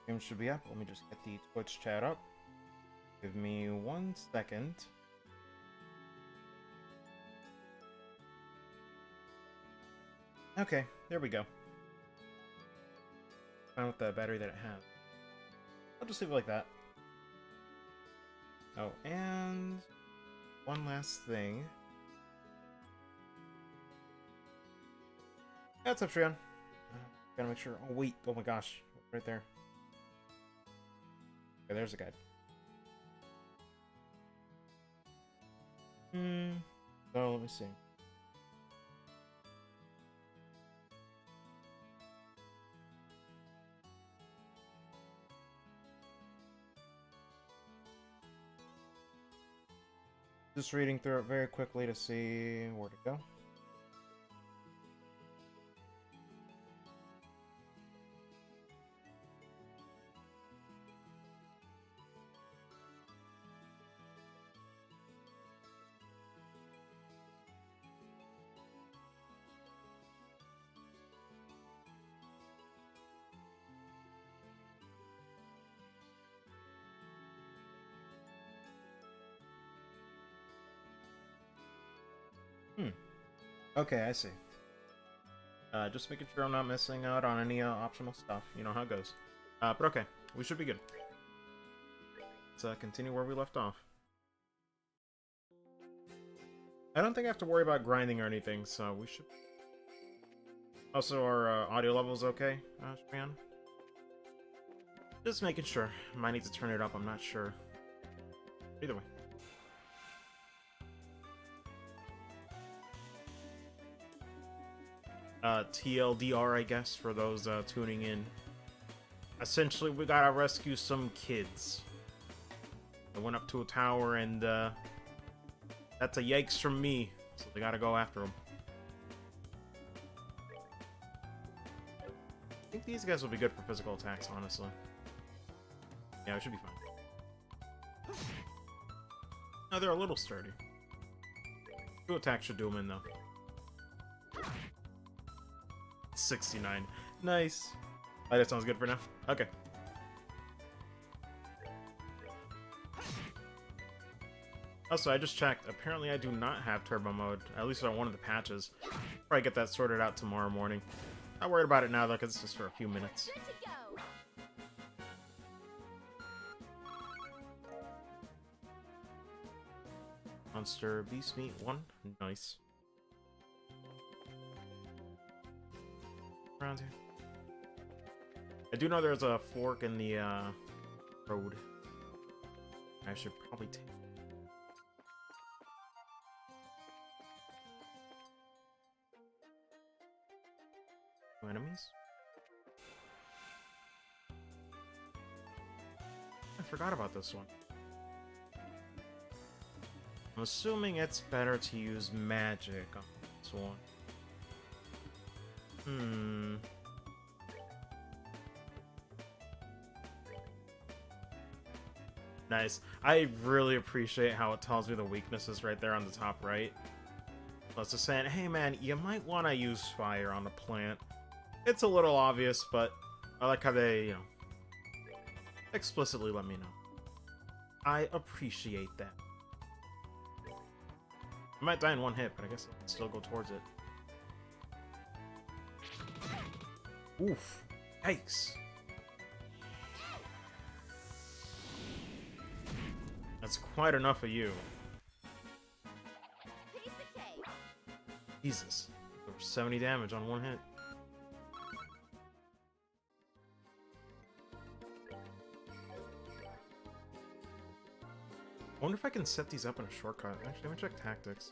Stream should be up. Let me just get the Twitch chat up. Give me 1 second. Okay, there we go. Fine with the battery that it has. I'll just leave it like that. Oh, and one last thing. That's up, Shreon. Gotta make sure. Oh, wait. Oh my gosh. Right there. Okay, there's a guide. So, let me see. Just reading through it very quickly to see where to go. Okay, I see. Just making sure I'm not missing out on any optional stuff. You know how it goes. But okay, we should be good. Let's continue where we left off. I don't think I have to worry about grinding or anything, so we should... Also, our audio level's okay, Shreyan? Just making sure. Might need to turn it up, I'm not sure. Either way. TLDR, I guess, for those tuning in. Essentially, we gotta rescue some kids. I went up to a tower, and that's a yikes from me, so they gotta go after them. I think these guys will be good for physical attacks, honestly. Yeah, it should be fine. No, they're a little sturdy. 2 attacks should do them in, though. 69. Nice. Oh, that sounds good for now. Okay. Also, I just checked. Apparently, I do not have turbo mode. At least on one of the patches. Probably get that sorted out tomorrow morning. Not worried about it now, though, because it's just for a few minutes. Monster Beast Meat 1. Nice. Around here. I do know there's a fork in the road. I should probably take. Enemies? I forgot about this one. I'm assuming it's better to use magic on this one. Nice. I really appreciate how it tells me the weaknesses right there on the top right. So it's just saying, hey man, you might want to use fire on the plant. It's a little obvious, but I like how they, you know, explicitly let me know. I appreciate that. I might die in one hit, but I guess I can still go towards it. Oof. Yikes. That's quite enough of you. Jesus. Over 70 damage on one hit. I wonder if I can set these up in a shortcut. Actually, let me check tactics.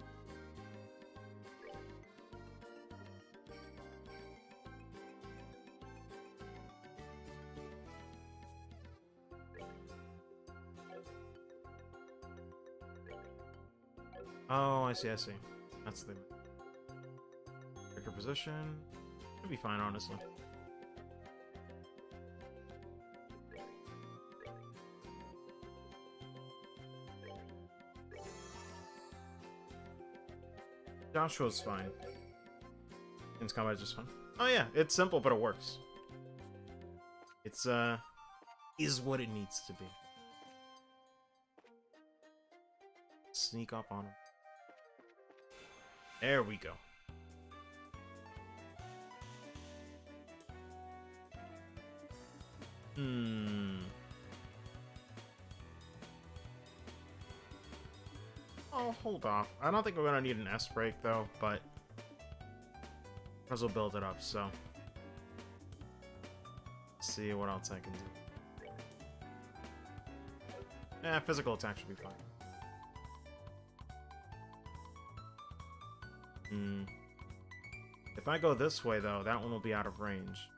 Oh, I see, I see. That's the character position. Should be fine, honestly. Joshua's fine. King's Combat is just fine. Oh yeah, it's simple, but it works. It's is what it needs to be. Sneak up on him. There we go. Oh, hold off. I don't think we're gonna need an S break though, but might as well build it up, so. Let's see what else I can do. Physical attack should be fine. If I go this way though, that one will be out of range.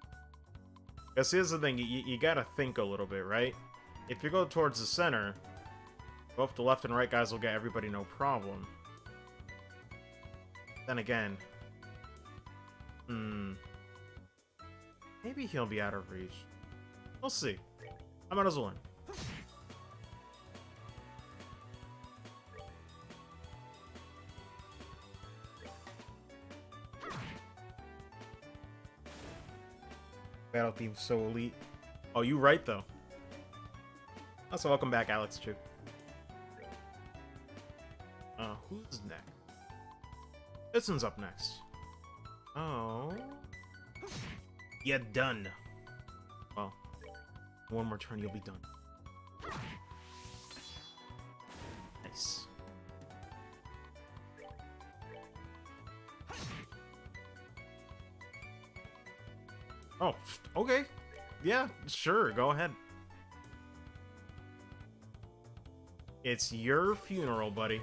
Because here's the thing, you gotta think a little bit, right? If you go towards the center, both the left and right guys will get everybody no problem. Then again... maybe he'll be out of reach. We'll see. I might as well learn. Battle theme so elite. Oh, you right though. Also, welcome back, Alex Chu. Who's next? This one's up next. Oh. Yeah, done. Well, one more turn, you'll be done. Nice. Oh, okay. Yeah, sure, go ahead. It's your funeral, buddy.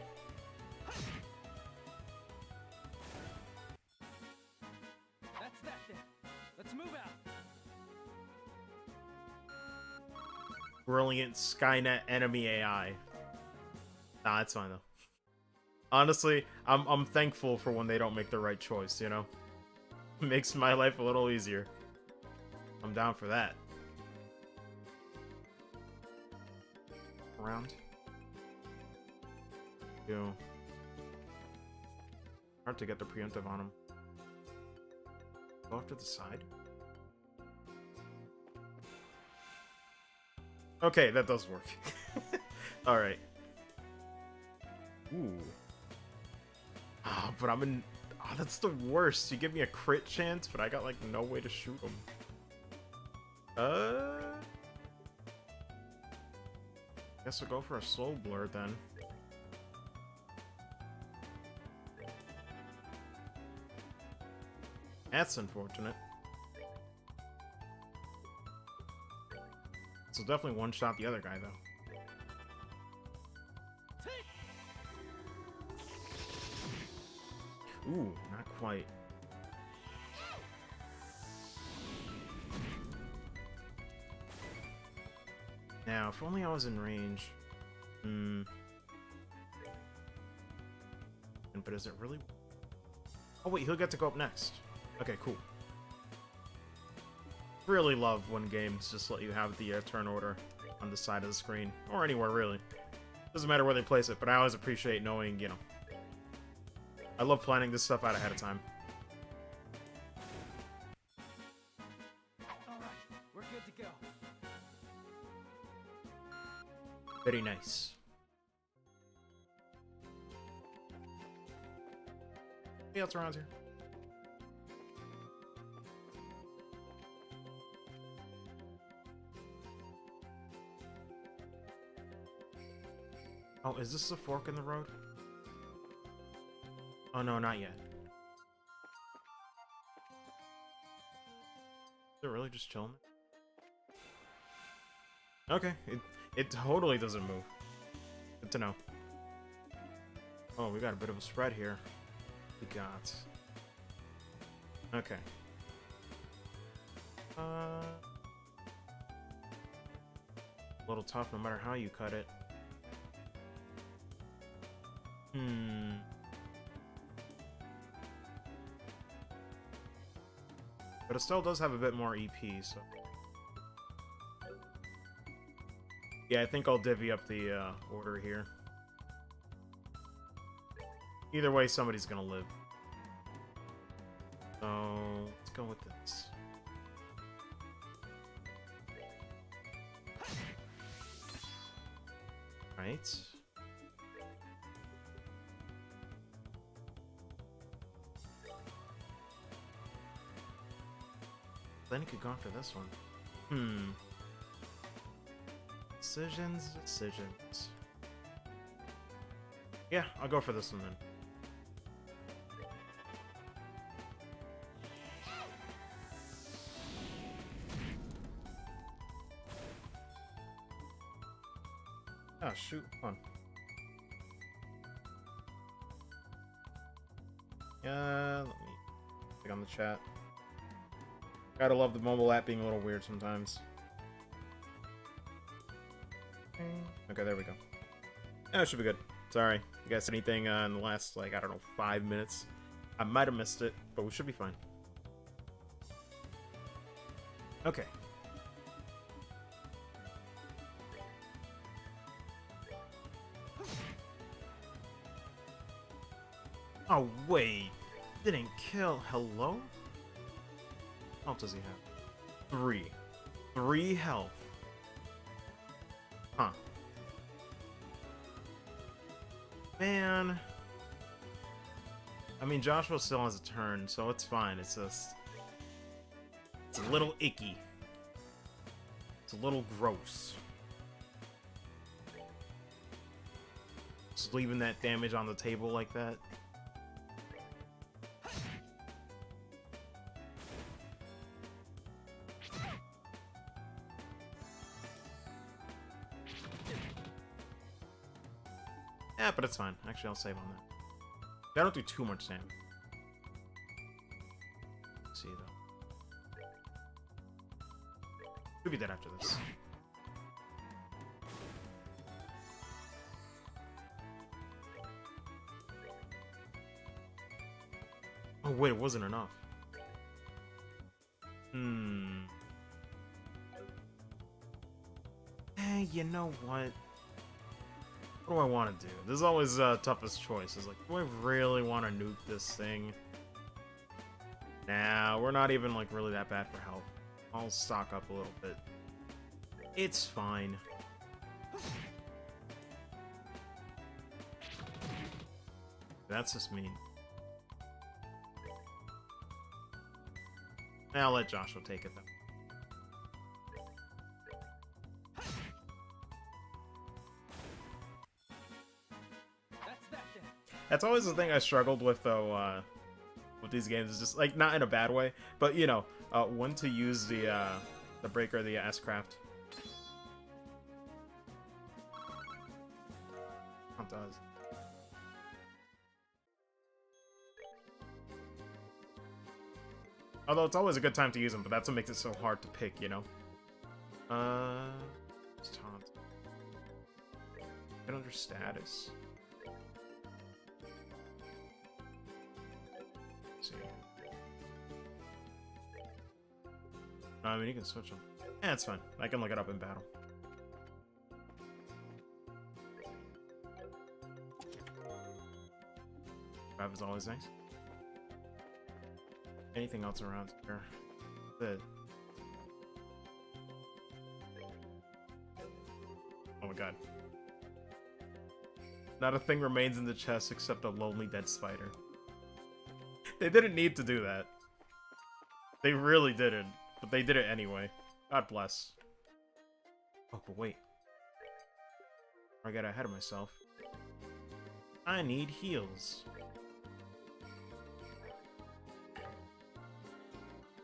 That's that then. Let's move out. Brilliant Skynet enemy AI. Nah, it's fine though. Honestly, I'm thankful for when they don't make the right choice, you know? Makes my life a little easier. I'm down for that. Around. Go. Hard to get the preemptive on him. Go off to the side. Okay, that does work. Alright. Ooh. Ah, but I'm in... Oh, that's the worst. You give me a crit chance, but I got, like, no way to shoot him. Guess we'll go for a slow blur, then. That's unfortunate. So definitely one-shot the other guy, though. Ooh, not quite. Now, if only I was in range. But is it really... Oh wait, he'll get to go up next. Okay, cool. Really love when games just let you have the turn order on the side of the screen. Or anywhere, really. Doesn't matter where they place it, but I always appreciate knowing, you know... I love planning this stuff out ahead of time. All right, we're good to go. Very nice. Hey, what's around here? Oh, is this a fork in the road? Oh no, not yet. Is it really just chilling? Okay, it totally doesn't move. Good to know. Oh, we got a bit of a spread here. We got... Okay. A little tough no matter how you cut it. But it still does have a bit more EP, so... Yeah, I think I'll divvy up the order here. Either way, somebody's gonna live. So, let's go with this. Alright. Then he could go after this one. Decisions. Yeah, I'll go for this one then. Oh, shoot. Hold on. Let me click on the chat. Gotta love the mobile app being a little weird sometimes. Okay, there we go. Yeah, it should be good. Sorry. You guys anything in the last, like, I don't know, 5 minutes? I might have missed it, but we should be fine. Okay. Oh, wait. Didn't kill. Hello? How much does he have? 3. 3 health. Huh. Man. I mean, Joshua still has a turn, so it's fine. It's just... It's a little icky. It's a little gross. Just leaving that damage on the table like that. Yeah, but it's fine. Actually, I'll save on that. I don't do too much damage. Let's see, though. Could be dead after this. Oh, wait, it wasn't enough. Hey, you know what? What do I want to do? This is always toughest choice. Is like, do I really want to nuke this thing? Nah, we're not even like really that bad for health. I'll stock up a little bit. It's fine. That's just mean. I'll let Joshua take it though. That's always the thing I struggled with, though, with these games. Is just, like, not in a bad way, but, you know, when to use the breaker, the S-Craft. It does. Although it's always a good time to use them, but that's what makes it so hard to pick, you know? It's taunt. Get under status. See. No, I mean, you can switch them. Yeah, it's fine. I can look it up in battle. Grab is always nice. Anything else around here? Good. Oh my god. Not a thing remains in the chest except a lonely dead spider. They didn't need to do that. They really didn't. But they did it anyway. God bless. Oh, but wait. I got ahead of myself. I need heals.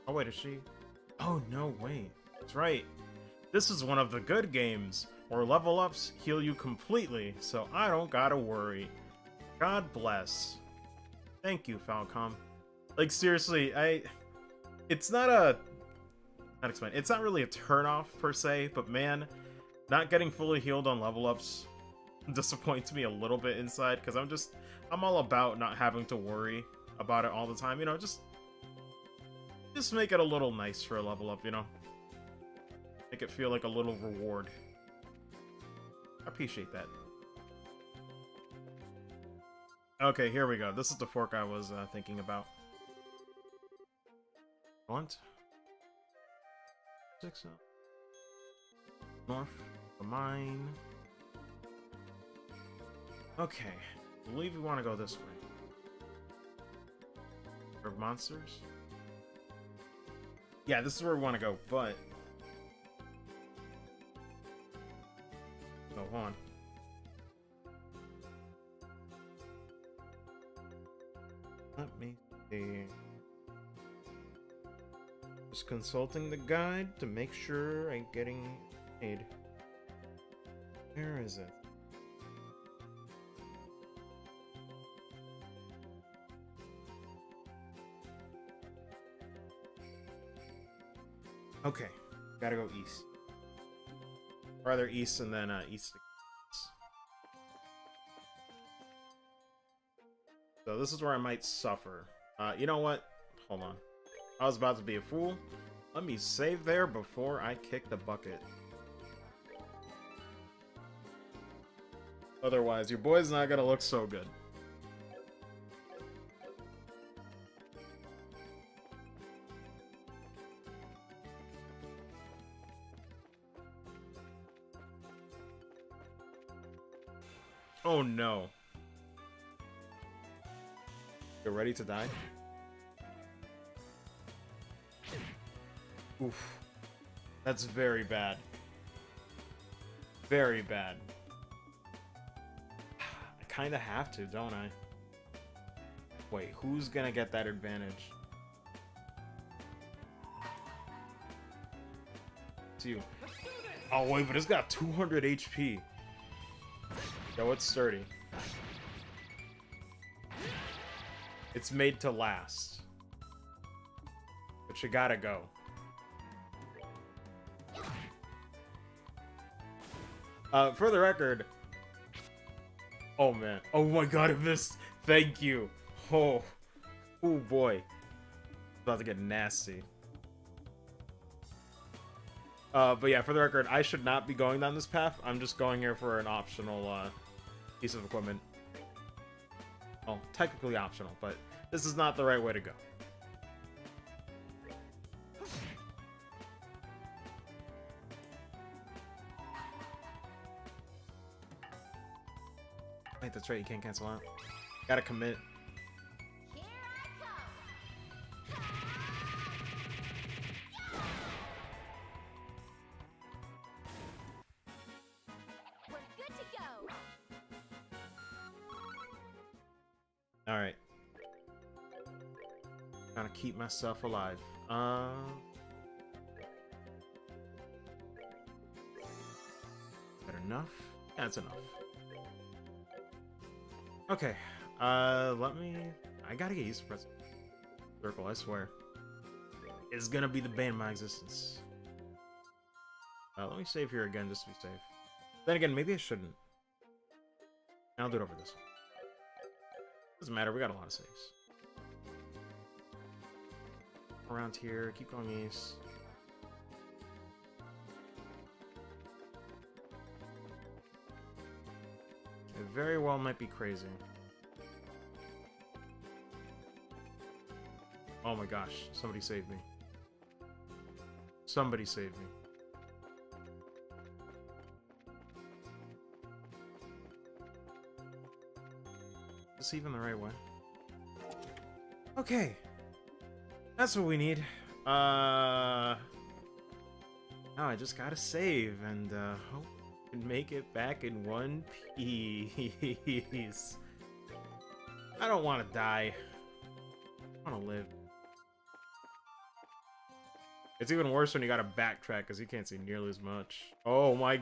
Oh, wait, is she? Oh, no, wait. That's right. This is one of the good games where level ups heal you completely, so I don't gotta worry. God bless. Thank you, Falcom. Like, seriously, it's not a... It's not really a turn-off, per se, but man, not getting fully healed on level ups disappoints me a little bit inside, because I'm all about not having to worry about it all the time, you know, just make it a little nice for a level up, you know? Make it feel like a little reward. I appreciate that. Okay, here we go. This is the fork I was thinking about. What? 6 up. North, the mine. Okay, I believe we want to go this way. For monsters? Yeah, this is where we want to go, but... Oh, hold on. Let me see. Just consulting the guide to make sure I'm getting aid. Where is it? Okay, gotta go east. Rather east and then east. So this is where I might suffer. You know what? Hold on. I was about to be a fool. Let me save there before I kick the bucket. Otherwise, your boy's not gonna look so good. Oh no. You're ready to die? Oof. That's very bad. Very bad. I kinda have to, don't I? Wait, who's gonna get that advantage? It's you. Oh wait, but it's got 200 HP. Yo, it's sturdy. It's made to last. But you gotta go. For the record... Oh man. Oh my god, I missed. Thank you. Oh. Oh boy. It's about to get nasty. But yeah, for the record, I should not be going down this path. I'm just going here for an optional, piece of equipment. Well, technically optional, but this is not the right way to go. Wait, that's right, you can't cancel out. Gotta commit. Here I come. We're good to go. Alright. Gotta keep myself alive. That enough? That's enough. Okay. Let me... I gotta get used to pressing circle, I swear. It's gonna be the bane of my existence. Let me save here again, just to be safe. Then again, maybe I shouldn't. I'll do it over this one. Doesn't matter, we got a lot of saves. Around here, keep going east. It very well might be crazy. Oh my gosh, somebody save me. Somebody save me. Is this even the right way? Okay. That's what we need. Now I just gotta save and hope I can make it back in one piece. I don't want to die. I want to live. It's even worse when you gotta backtrack because you can't see nearly as much. Oh my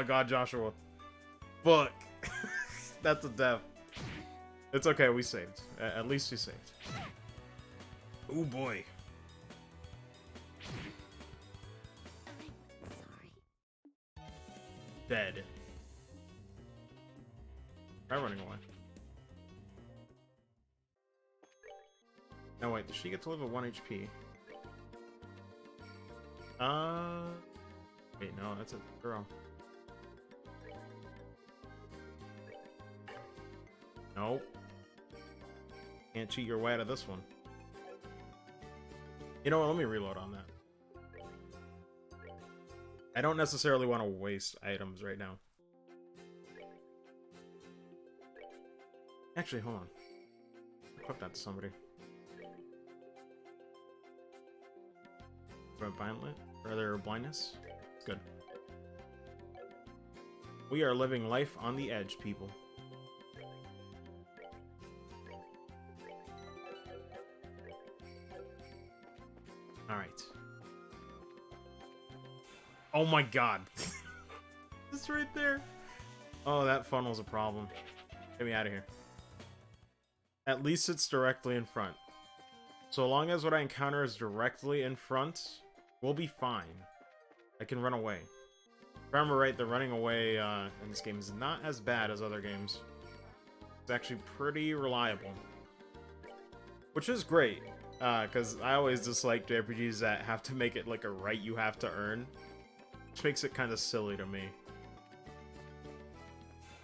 god, Joshua. Fuck. That's a death. It's okay, we saved. At least we saved. Oh boy. Sorry. Dead. Try running away. No, wait, does she get to live at 1 HP? Wait, no, that's a girl. Nope. Can't cheat your way out of this one. You know what, let me reload on that. I don't necessarily want to waste items right now. Actually, hold on. Equip that to somebody. Blindness? Good. We are living life on the edge, people. Alright. Oh my god. It's right there. Oh, that funnel's a problem. Get me out of here. At least it's directly in front. So long as what I encounter is directly in front, we'll be fine. I can run away. If I remember right, the running away in this game is not as bad as other games. It's actually pretty reliable. Which is great, because I always dislike JRPGs that have to make it like a right you have to earn. Which makes it kind of silly to me.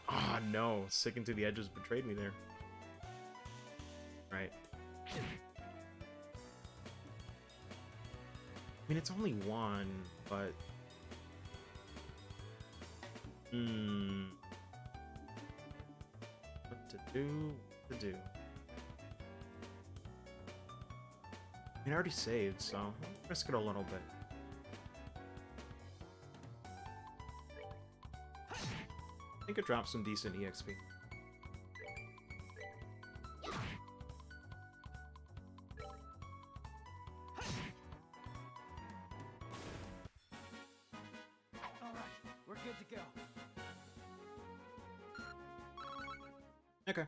Ah, oh, no. Sticking to the edges betrayed me there. Right. I mean, it's only one, but... What to do? What to do? I mean, I already saved, so I'll risk it a little bit. I think it drops some decent EXP. Okay.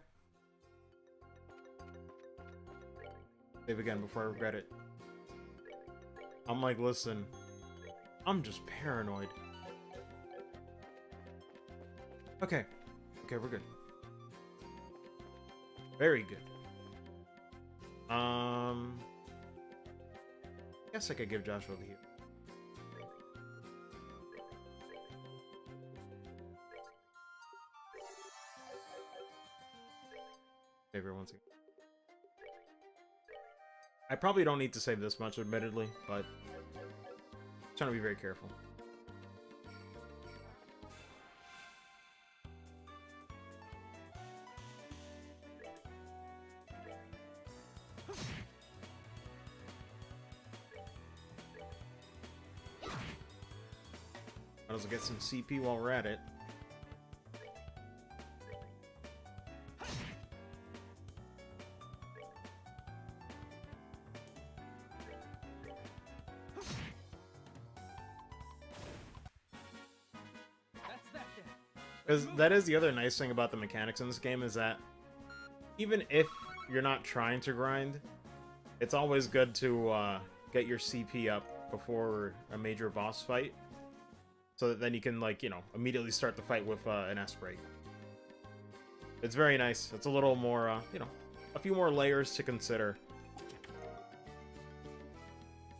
Save again before I regret it. I'm like, listen, I'm just paranoid. Okay. Okay, we're good. Very good. Guess I could give Joshua the heal. Favor once again. I probably don't need to save this much, admittedly, but I'm trying to be very careful. Might as well get some CP while we're at it. Because that is the other nice thing about the mechanics in this game, is that even if you're not trying to grind, it's always good to get your CP up before a major boss fight, so that then you can, like, you know, immediately start the fight with an S-Break. It's very nice. It's a little more, you know, a few more layers to consider.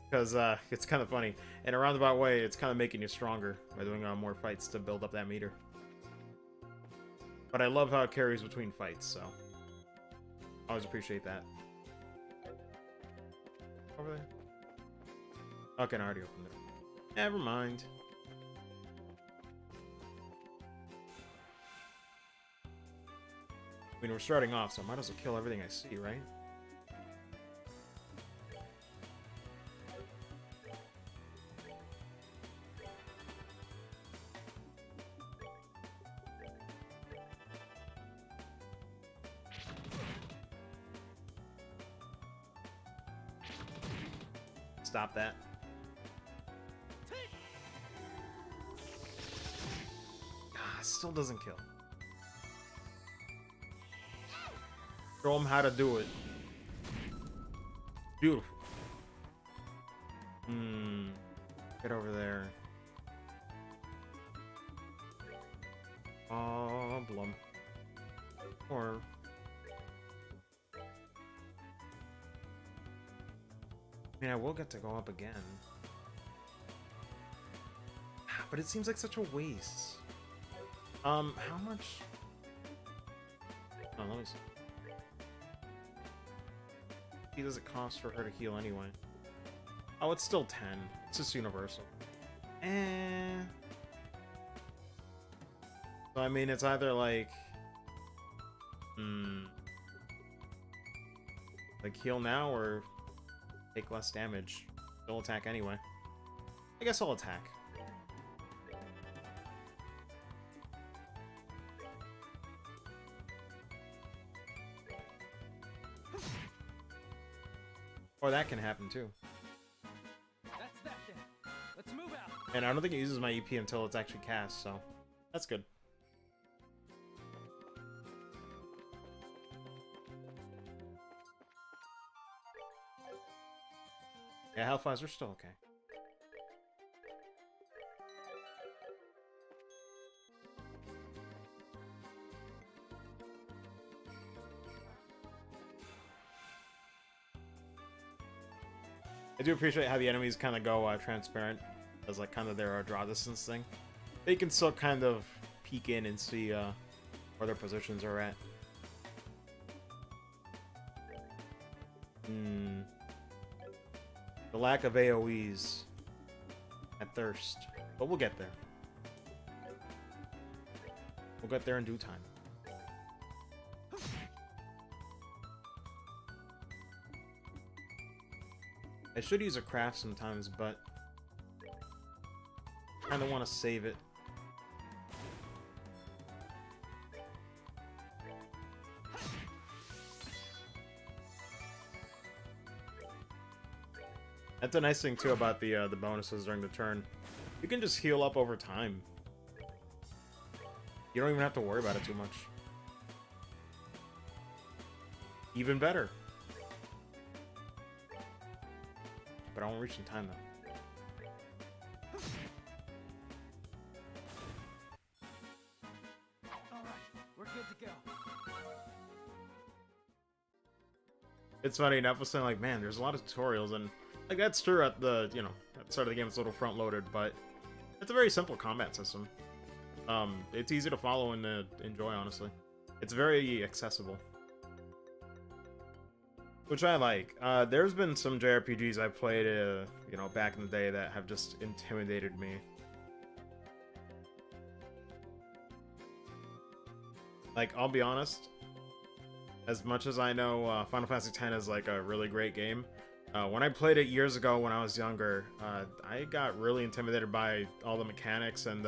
Because it's kind of funny. In a roundabout way, it's kind of making you stronger by doing more fights to build up that meter. But I love how it carries between fights, so I always appreciate that. Over there? Okay, I already opened it. Never mind. I mean, we're starting off, so I might as well kill everything I see, right? Stop that. Ah, still doesn't kill. Show him how to do it. Beautiful. Get over there. Problem. Or... I mean, I will get to go up again. But it seems like such a waste. How much... Oh, let me see. What does it cost for her to heal anyway? Oh, it's still 10. It's just universal. So, I mean, it's either like... Like, heal now or take less damage. Still attack anyway. I guess I'll attack. Or that can happen too. That's that then. Let's move out. And I don't think it uses my EP until it's actually cast, so that's good. Yeah, Hellfires are still okay. I do appreciate how the enemies kind of go transparent as like kind of their draw distance thing. They can still kind of peek in and see where their positions are at. The lack of AoEs at Thirst, but we'll get there. We'll get there in due time. I should use a craft sometimes, but I kind of want to save it. That's a nice thing too about the bonuses during the turn. You can just heal up over time. You don't even have to worry about it too much. Even better. But I won't reach in time though. All right, we're good to go. It's funny, Neff was saying like, man, there's a lot of tutorials, and like that's true at the, you know, at the start of the game it's a little front loaded, but it's a very simple combat system. It's easy to follow and enjoy, honestly. It's very accessible. Which I like. There's been some JRPGs I've played, you know, back in the day that have just intimidated me. Like, I'll be honest, as much as I know Final Fantasy X is like a really great game, when I played it years ago when I was younger, I got really intimidated by all the mechanics, and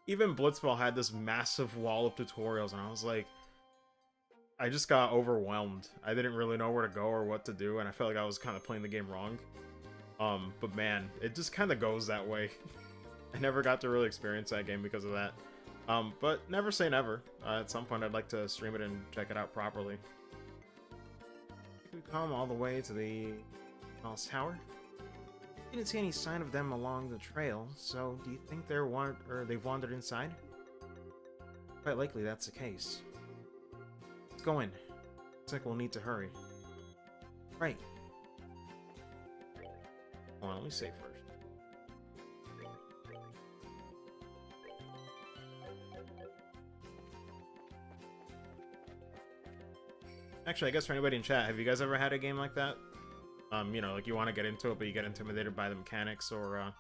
even Blitzball had this massive wall of tutorials, and I was like, I just got overwhelmed. I didn't really know where to go or what to do, and I felt like I was kind of playing the game wrong. But man, it just kind of goes that way. I never got to really experience that game because of that. But never say never. At some point I'd like to stream it and check it out properly. We come all the way to the Palace Tower. Didn't see any sign of them along the trail, so do you think they've wandered inside? Quite likely that's the case. Let's go in. Looks like we'll need to hurry. Right. Hold on, let me save first. Actually, I guess for anybody in chat, have you guys ever had a game like that? You know, like you want to get into it, but you get intimidated by the mechanics, or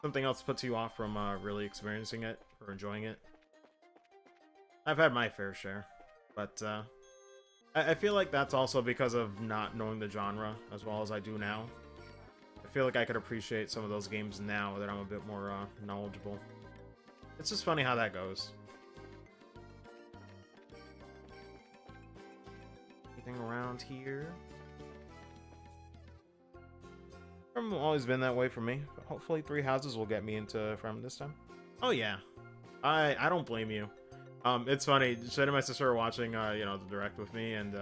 something else puts you off from really experiencing it or enjoying it? I've had my fair share, but I feel like that's also because of not knowing the genre as well as I do now. I feel like I could appreciate some of those games now that I'm a bit more knowledgeable. It's just funny how that goes. Anything around here? From always been that way for me, but hopefully 3 houses will get me into from this time. Oh yeah, I don't blame you. It's funny. Shed and my sister are watching, you know, the direct with me, and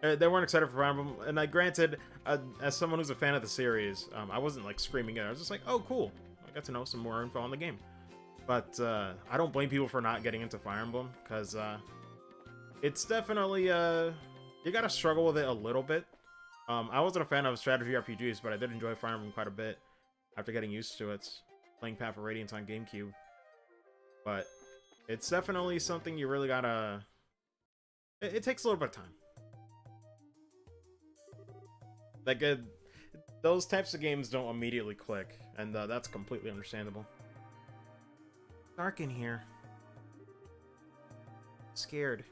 they weren't excited for Fire Emblem. And I granted, as someone who's a fan of the series, I wasn't like screaming it. I was just like, oh cool, I got to know some more info on the game. But I don't blame people for not getting into Fire Emblem, because it's definitely you gotta struggle with it a little bit. I wasn't a fan of strategy RPGs, but I did enjoy Fire Emblem quite a bit after getting used to it, playing Path of Radiance on GameCube. But it's definitely something you really gotta... It takes a little bit of time. Like, those types of games don't immediately click, and that's completely understandable. Dark in here. Scared.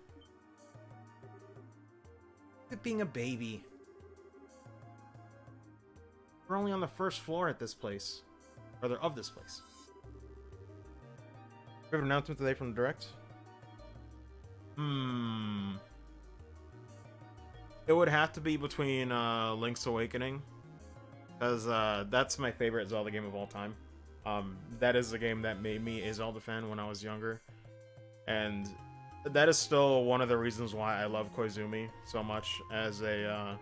Quit being a baby. We're only on the first floor at this place. Rather, of this place. We have an announcement today from the Direct? It would have to be between Link's Awakening. Because that's my favorite Zelda game of all time. That is the game that made me a Zelda fan when I was younger. And that is still one of the reasons why I love Koizumi so much as a,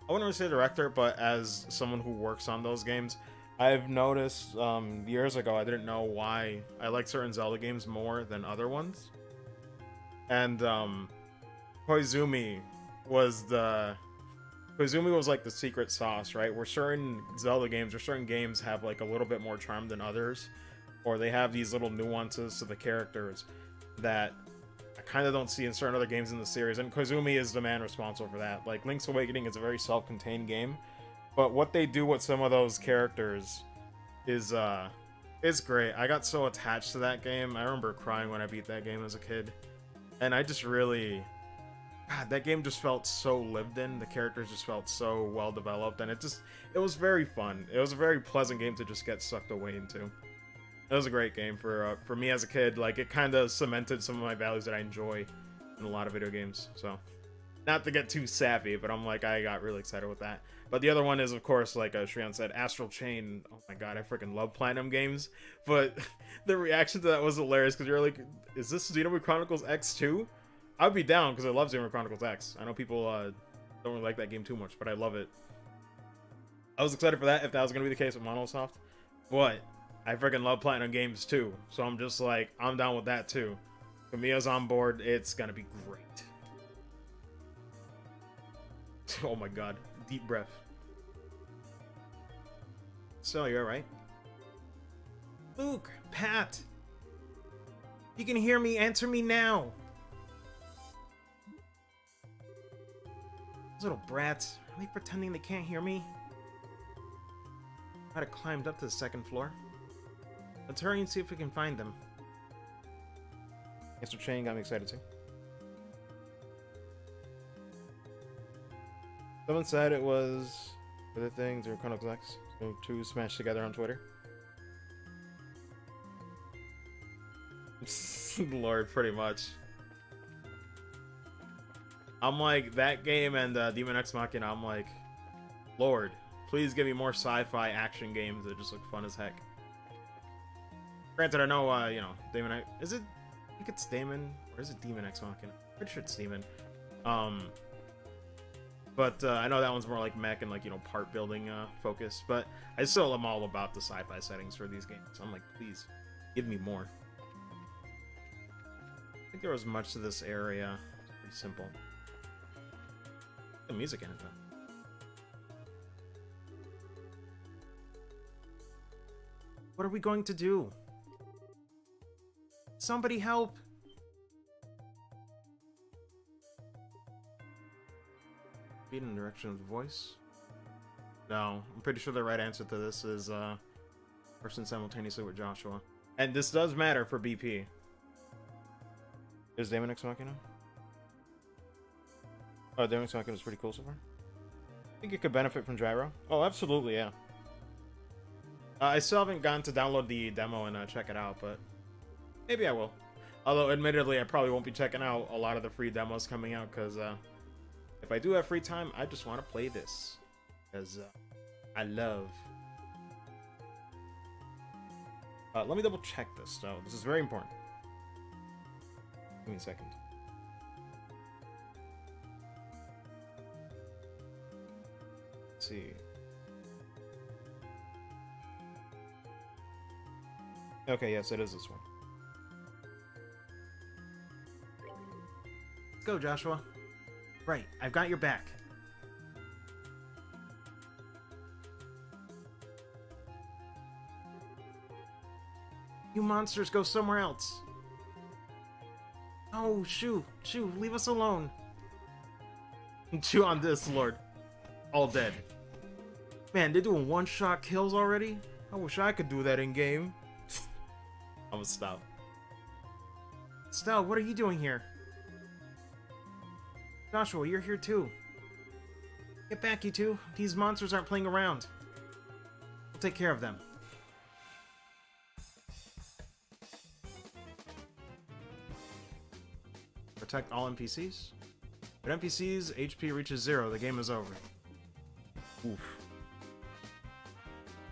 I wouldn't really say director, but as someone who works on those games. I've noticed years ago, I didn't know why I like certain Zelda games more than other ones. And Koizumi was like the secret sauce, right? Where certain Zelda games or certain games have like a little bit more charm than others, or they have these little nuances to the characters that I kind of don't see in certain other games in the series, and Koizumi is the man responsible for that. Like, Link's Awakening is a very self-contained game, but what they do with some of those characters is great. I got so attached to that game. I remember crying when I beat that game as a kid, and I just really... God, that game just felt so lived in. The characters just felt so well developed, and it was very fun. It was a very pleasant game to just get sucked away into. It was a great game for me as a kid. Like, it kind of cemented some of my values that I enjoy in a lot of video games. So, not to get too sappy, but I got really excited with that. But the other one is, of course, like Shreyan said, Astral Chain. Oh my god, I freaking love Platinum games. But the reaction to that was hilarious, because you're like, is this Xenoblade Chronicles X 2? I'd be down, because I love Xenoblade Chronicles X. I know people don't really like that game too much, but I love it. I was excited for that, if that was going to be the case with Monosoft. But I freaking love Platinum games too, so I'm just like, I'm down with that too. Kamiya's on board, it's going to be great. Oh my god, deep breath. So, you alright? Luke, Pat! You can hear me, answer me now! Those little brats, are they pretending they can't hear me? I'd have climbed up to the second floor. Let's hurry and see if we can find them. Mr. Chain got me excited too. Someone said it was other things or Chronicles X. So two smashed together on Twitter. Lord, pretty much. I'm like, that game and Demon X Machina, I'm like, Lord, please give me more sci-fi action games that just look fun as heck. Granted, I know, you know, Demon X... Is it... I think it's Damon, or is it Demon X Machina? Pretty sure it's Demon. But I know that one's more like mech and, like, you know, part building focus. But I still am all about the sci-fi settings for these games. So I'm like, please, give me more. I think there was much to this area. It's pretty simple. The music in it, though. What are we going to do? Somebody help! Feed in the direction of the voice? No, I'm pretty sure the right answer to this is person simultaneously with Joshua. And this does matter for BP. Is Damon X Machina? Oh, Damon X Machina is pretty cool so far. I think it could benefit from Gyro. Oh, absolutely, yeah. I still haven't gotten to download the demo and check it out, but maybe I will. Although, admittedly, I probably won't be checking out a lot of the free demos coming out, because if I do have free time, I just want to play this. Because I love... let me double check this, though. This is very important. Give me a second. Let's see. Okay, yes, it is this one. Let's go, Joshua. Right, I've got your back. You monsters go somewhere else. Oh, Shu, leave us alone. Chew on this, Lord. All dead. Man, they're doing one-shot kills already? I wish I could do that in-game. I'm gonna stop. Stell, what are you doing here? Joshua, you're here too. Get back, you two. These monsters aren't playing around. We'll take care of them. Protect all NPCs. When NPCs HP reaches 0, the game is over. Oof.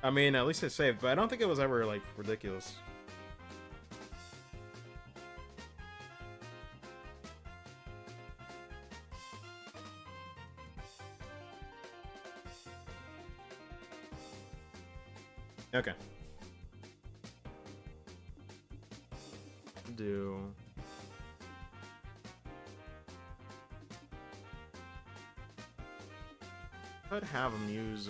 I mean, at least it saved, but I don't think it was ever, like, ridiculous. Okay. Do... Could have him use,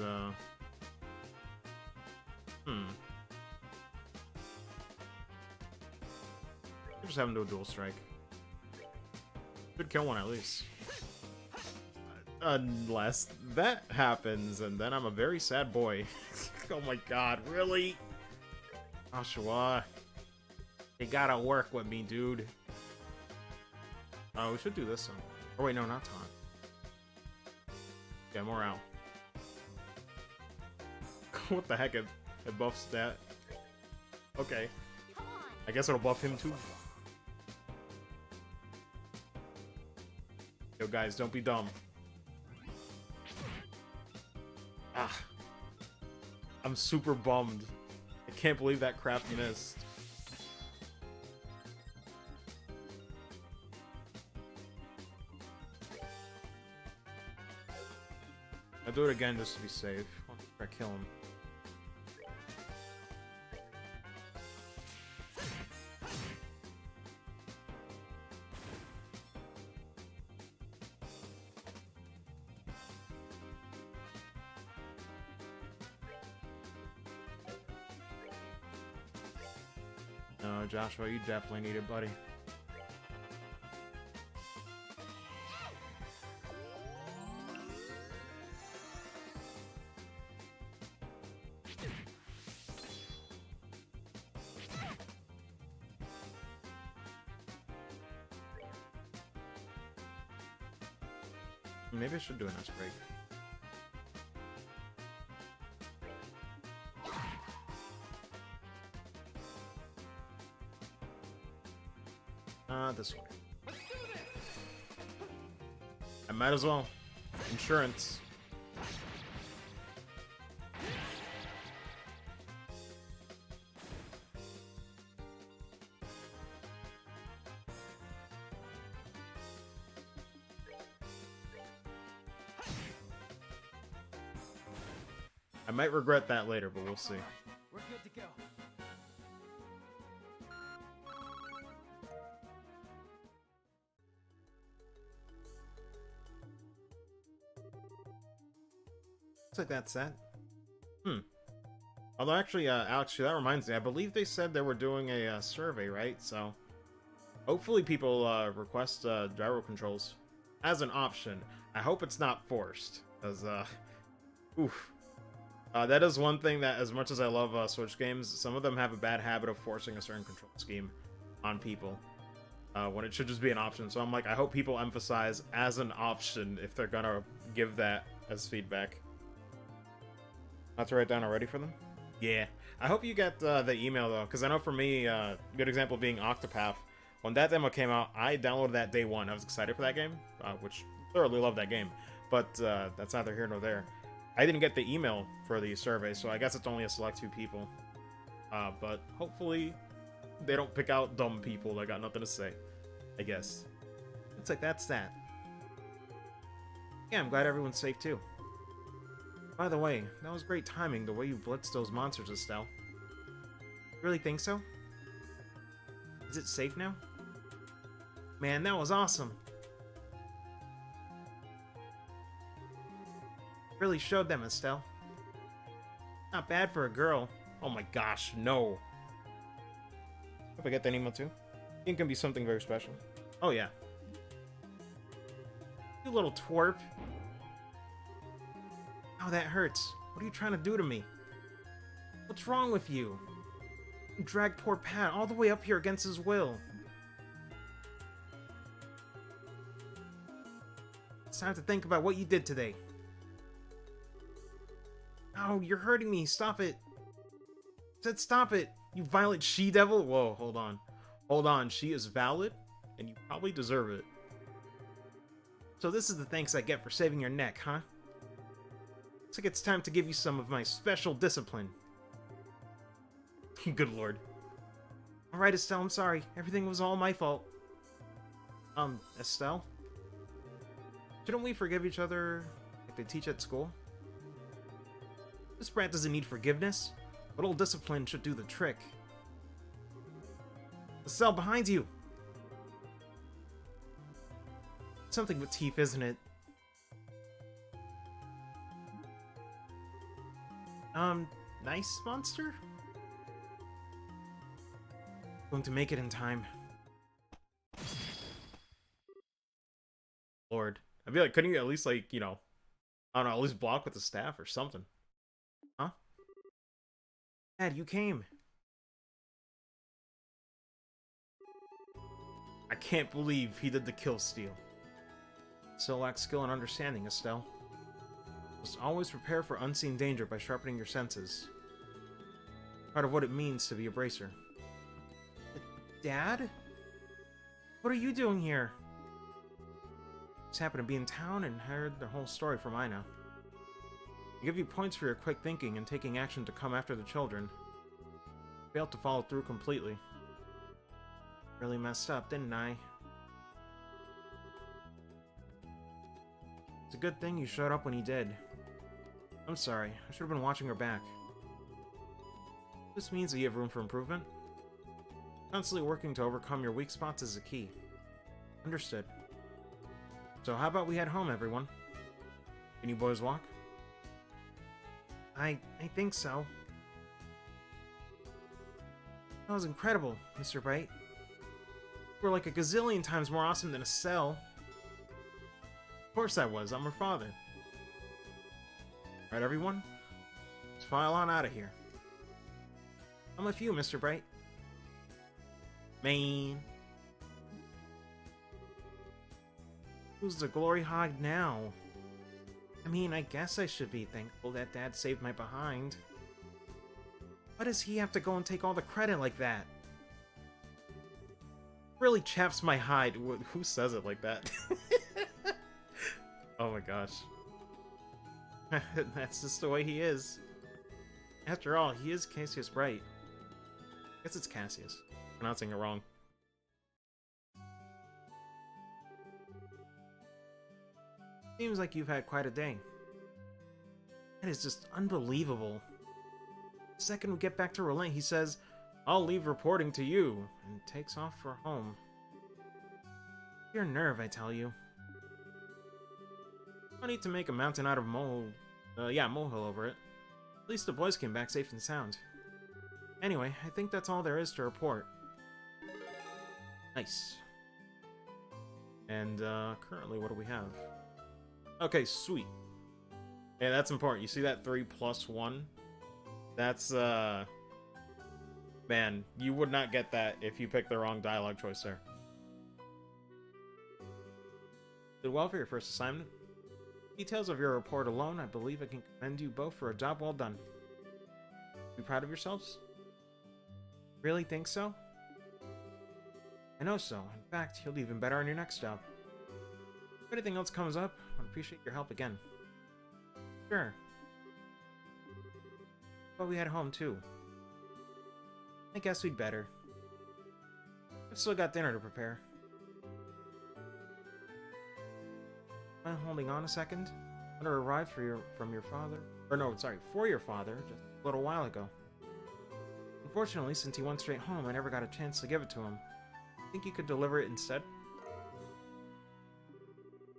Just have him do a dual strike. Could kill one at least. Unless that happens, and then I'm a very sad boy. Oh my god, really? Oshawa. You gotta work with me, dude. Oh, we should do this one. Oh wait, no, not taunt. Yeah, morale. What the heck? It buffs that. Okay. Come on. I guess it'll buff him too. Yo, guys, don't be dumb. Ah. I'm super bummed. I can't believe that crap missed. I'll do it again just to be safe. I'll try to kill him. No, Joshua, you definitely need it, buddy. Maybe I should do an ice break. This way. I might as well. Insurance. I might regret that later, but we'll see. We're good to go. Looks like that's that. Although actually, Alex, that reminds me. I believe they said they were doing a survey, right? So hopefully people request gyro controls as an option. I hope it's not forced, because oof. That is one thing that, as much as I love Switch games, some of them have a bad habit of forcing a certain control scheme on people when it should just be an option. So I'm like, I hope people emphasize as an option if they're gonna give that as feedback. Not to write down already for them? Yeah. I hope you get the email, though, because I know for me, good example being Octopath. When that demo came out, I downloaded that day one. I was excited for that game, which thoroughly love that game. But that's neither here nor there. I didn't get the email for the survey, so I guess it's only a select few people. But hopefully they don't pick out dumb people that got nothing to say, I guess. Looks like that's that. Yeah, I'm glad everyone's safe, too. By the way, that was great timing, the way you blitzed those monsters, Estelle. You really think so? Is it safe now? Man, that was awesome! Really showed them, Estelle. Not bad for a girl. Oh my gosh, no. Hope I get that email too. It can be something very special. Oh yeah. You little twerp. Oh, that hurts. What are you trying to do to me? What's wrong with you? You dragged poor Pat all the way up here against his will. It's time to think about what you did today. Oh, you're hurting me. Stop it. said stop it, you violent she-devil. Whoa, hold on. Hold on, she is valid, and you probably deserve it. So this is the thanks I get for saving your neck, huh? Looks like it's time to give you some of my special discipline. Good lord. Alright, Estelle, I'm sorry. Everything was all my fault. Estelle? Shouldn't we forgive each other like they teach at school? This brat doesn't need forgiveness. A little discipline should do the trick. Estelle, behind you! Something with teeth, isn't it? Nice monster? Going to make it in time. Lord. I feel like, couldn't you at least, like, you know, I don't know, at least block with the staff or something? Huh? Dad, you came. I can't believe he did the kill steal. Still lacks skill and understanding, Estelle. Must always prepare for unseen danger by sharpening your senses. Part of what it means to be a bracer. Dad? What are you doing here? Just happened to be in town and heard the whole story from Ina. I give you points for your quick thinking and taking action to come after the children. Failed to follow through completely. Really messed up, didn't I? It's a good thing you showed up when he did. I'm sorry, I should have been watching her back. This means that you have room for improvement. Constantly working to overcome your weak spots is the key. Understood. So how about we head home, everyone? Can you boys walk? I think so. That was incredible, Mr. Bright. You were like a gazillion times more awesome than Estelle. Of course I was, I'm her father. Alright, everyone? Let's file on out of here. I'm with you, Mr. Bright. Man. Who's the glory hog now? I mean, I guess I should be thankful that Dad saved my behind. Why does he have to go and take all the credit like that? Really chaps my hide. Who says it like that? Oh my gosh. That's just the way he is. After all, he is Cassius Bright. I guess it's Cassius. Pronouncing it wrong. Seems like you've had quite a day. That is just unbelievable. The second we get back to Relent, he says, I'll leave reporting to you, and takes off for home. Your nerve, I tell you. No need to make a mountain out of molehill over it. At least the boys came back safe and sound. Anyway, I think that's all there is to report. Nice. And, currently, what do we have? Okay, sweet. Yeah, that's important. You see that 3+1? That's, man, you would not get that if you picked the wrong dialogue choice there. Did well for your first assignment. Details of your report alone, I believe I can commend you both for a job well done. Be proud of yourselves? Really think so? I know so. In fact, you'll do even better on your next job. If anything else comes up, I'd appreciate your help again. Sure. But we head home too. I guess we'd better. I've still got dinner to prepare. Am I holding on a second? Letter arrived for your father. For your father, just a little while ago. Unfortunately, since he went straight home, I never got a chance to give it to him. Think you could deliver it instead?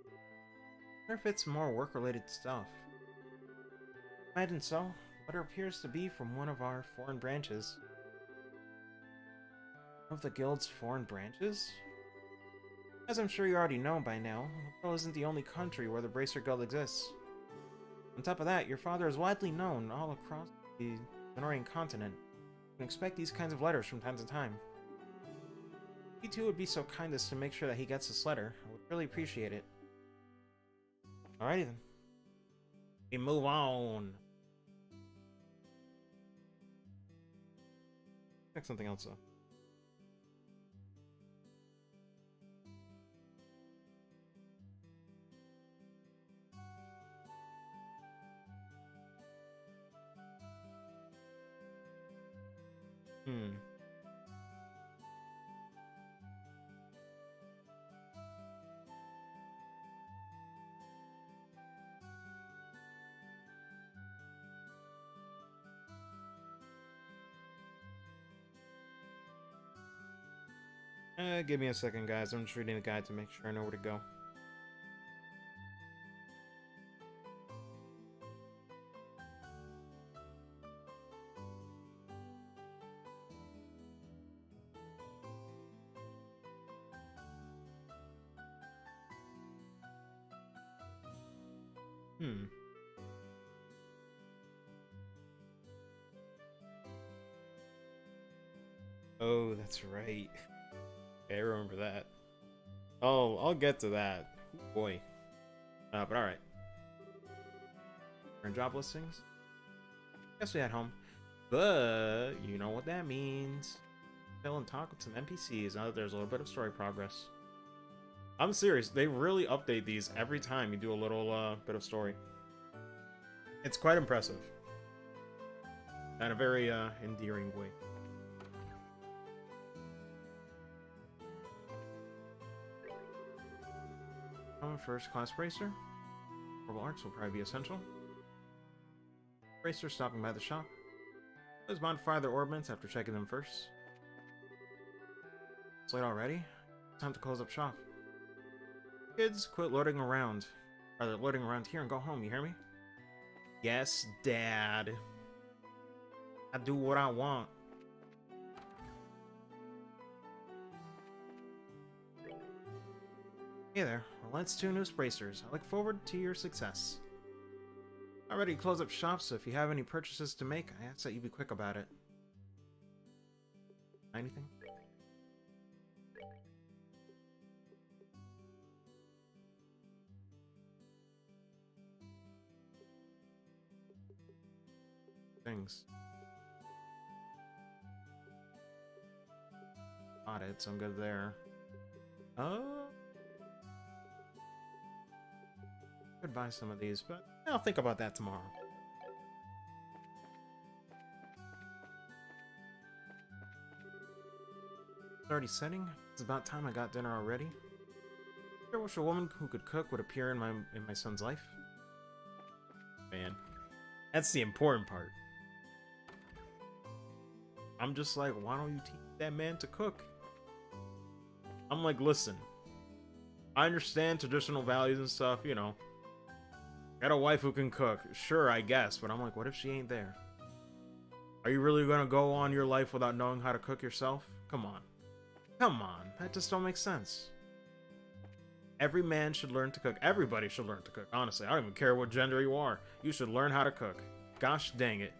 I wonder if it's more work-related stuff. Imagine so. Letter appears to be from one of our foreign branches. Of the guild's foreign branches? As I'm sure you already know by now, Laurel isn't the only country where the Bracer Guild exists. On top of that, your father is widely known all across the Denorian continent. You can expect these kinds of letters from time to time. If you two would be so kind as to make sure that he gets this letter, I would really appreciate it. Alrighty then. We move on. Check something else though. Hmm. Give me a second, guys. I'm just reading the guide to make sure I know where to go. Hmm. Oh, that's right. Okay, I remember that. Oh, I'll get to that. Ooh, boy. But alright. Current job listings. Guess we had home. But you know what that means. Chill and talk with some NPCs now that there's a little bit of story progress. I'm serious, they really update these every time you do a little bit of story. It's quite impressive. In a very endearing way. First class bracer. Herbal arts will probably be essential. Bracer stopping by the shop. Let's modify their orbments after checking them first. It's late already. Time to close up shop. Kids, quit loading around. Rather, loading around here and go home, you hear me? Yes, Dad. I do what I want. Hey there, Relen's 2 new bracers. I look forward to your success. I'm ready to close up shop, so if you have any purchases to make, I ask that you be quick about it. Anything? Things. Got it, so I'm good there. Oh. Could buy some of these, but I'll think about that tomorrow. It's already setting. It's about time I got dinner already. I wish a woman who could cook would appear in my son's life. Man, that's the important part. I'm just like, why don't you teach that man to cook? I'm like, listen, I understand traditional values and stuff, you know. Got a wife who can cook, sure, I guess, but I'm like, what if she ain't there? Are you really gonna go on your life without knowing how to cook yourself? Come on. Come on, that just don't make sense. Every man should learn to cook. Everybody should learn to cook, honestly. I don't even care what gender you are. You should learn how to cook. Gosh dang it.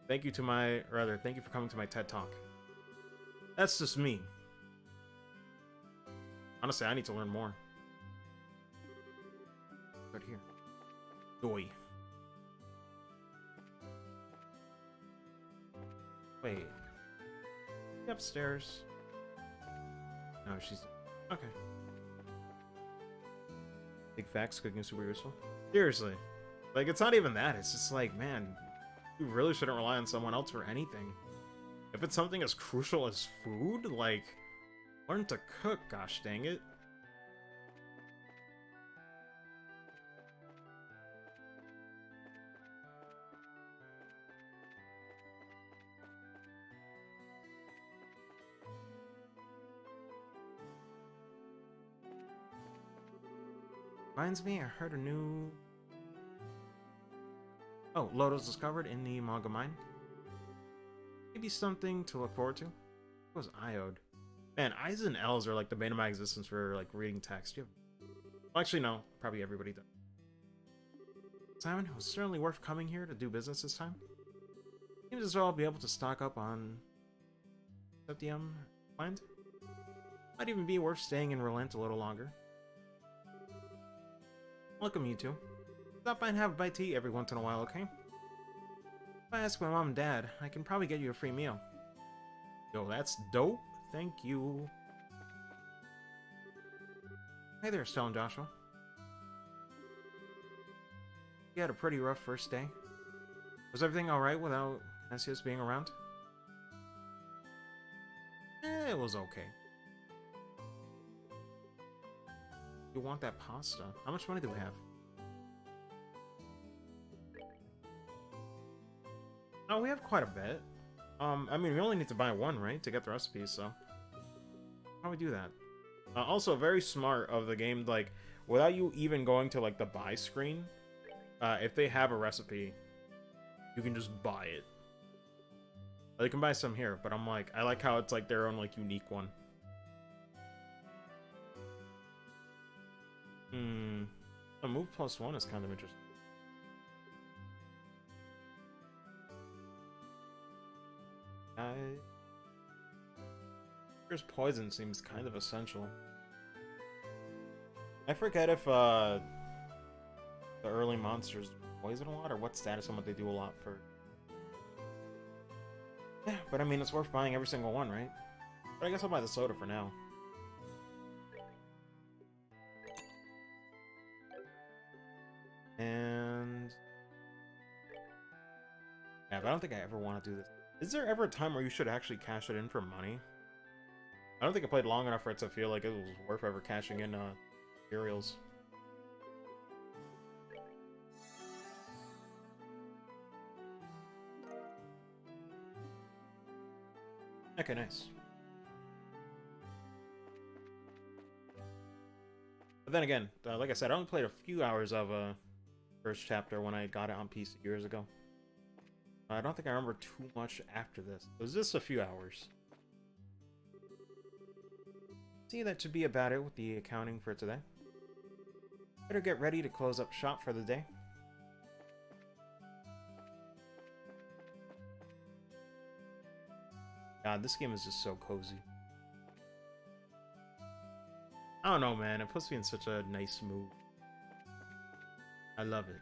Thank you for coming to my TED Talk. That's just me. Honestly, I need to learn more. Right here. Doi. Wait. Upstairs. No, she's... Okay. Big facts, cooking is super useful. Seriously. Like, it's not even that. It's just like, man, you really shouldn't rely on someone else for anything. If it's something as crucial as food, like, learn to cook, gosh dang it. Reminds me, I heard a new... Oh, Lodo's discovered in the manga mine. Maybe something to look forward to. What was Iode? Man, I's and L's are like the bane of my existence for like reading text. Well, actually, no. Probably everybody does. Simon, it was certainly worth coming here to do business this time. Seems as well I'll be able to stock up on Septium land. Might even be worth staying in Relent a little longer. Welcome, you two. Stop by and have a bite to eat every once in a while, okay? If I ask my mom and dad, I can probably get you a free meal. Yo, that's dope. Thank you. Hey there, Stone Joshua. You had a pretty rough first day. Was everything alright without Cassius being around? It was okay. You want that pasta? How much money do we have? Oh, we have quite a bit. I mean, we only need to buy one, right? To get the recipes, so... How do we do that? Also, very smart of the game, like, without you even going to, like, the buy screen, if they have a recipe, you can just buy it. They can buy some here, but I'm like, I like how it's, like, their own, like, unique one. A move +1 is kind of interesting. Here's poison seems kind of essential. I forget if the early monsters poison a lot or what status on what they do a lot for. Yeah, but I mean it's worth buying every single one, right? But I guess I'll buy the soda for now. And yeah, but I don't think I ever want to do this. Is there ever a time where you should actually cash it in for money? I don't think I played long enough for it to feel like it was worth ever cashing in materials. Okay, nice. But then again, like I said, I only played a few hours of first chapter when I got it on PC years ago. I don't think I remember too much after this. It was just a few hours. See, that should be about it with the accounting for today. Better get ready to close up shop for the day. God, this game is just so cozy. I don't know, man. It puts me in such a nice mood. I love it.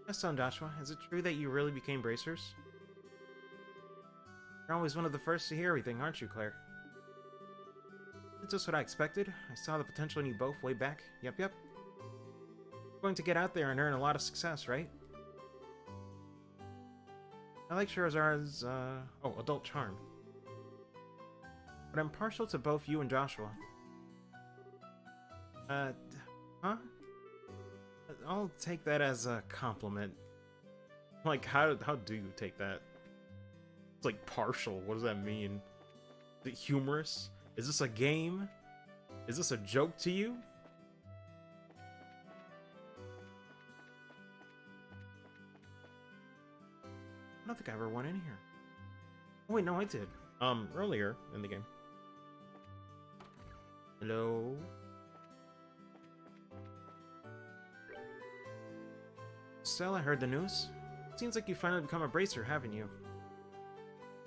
Yes, son Joshua, is it true that you really became bracers? You're always one of the first to hear everything, aren't you, Claire? It's just what I expected. I saw the potential in you both way back. Yep. Going to get out there and earn a lot of success, right? I like Charizard's, Adult Charm. But I'm partial to both you and Joshua. Huh? I'll take that as a compliment. Like, how do you take that? It's like partial. What does that mean? Is it humorous? Is this a game? Is this a joke to you? I don't think I ever went in here. Oh wait, no, I did. Earlier in the game. Hello? Stella, I heard the news. Seems like you finally become a bracer, haven't you?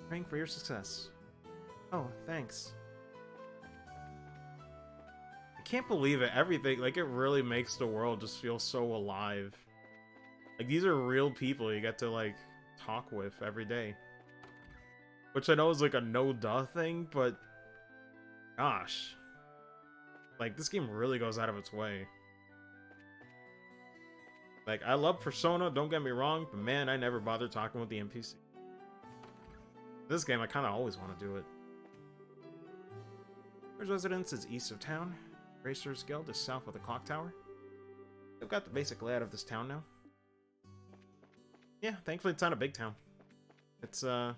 Praying for your success. Oh, thanks. I can't believe it. Everything, like, it really makes the world just feel so alive. Like, these are real people you get to, like, talk with every day. Which I know is, like, a no-duh thing, but... gosh. Like, this game really goes out of its way. Like, I love Persona, don't get me wrong, but man, I never bothered talking with the NPC. This game, I kind of always want to do it. First residence is east of town. Racers Guild is south of the clock tower. They've got the basic layout of this town now. Yeah, thankfully it's not a big town. It's, I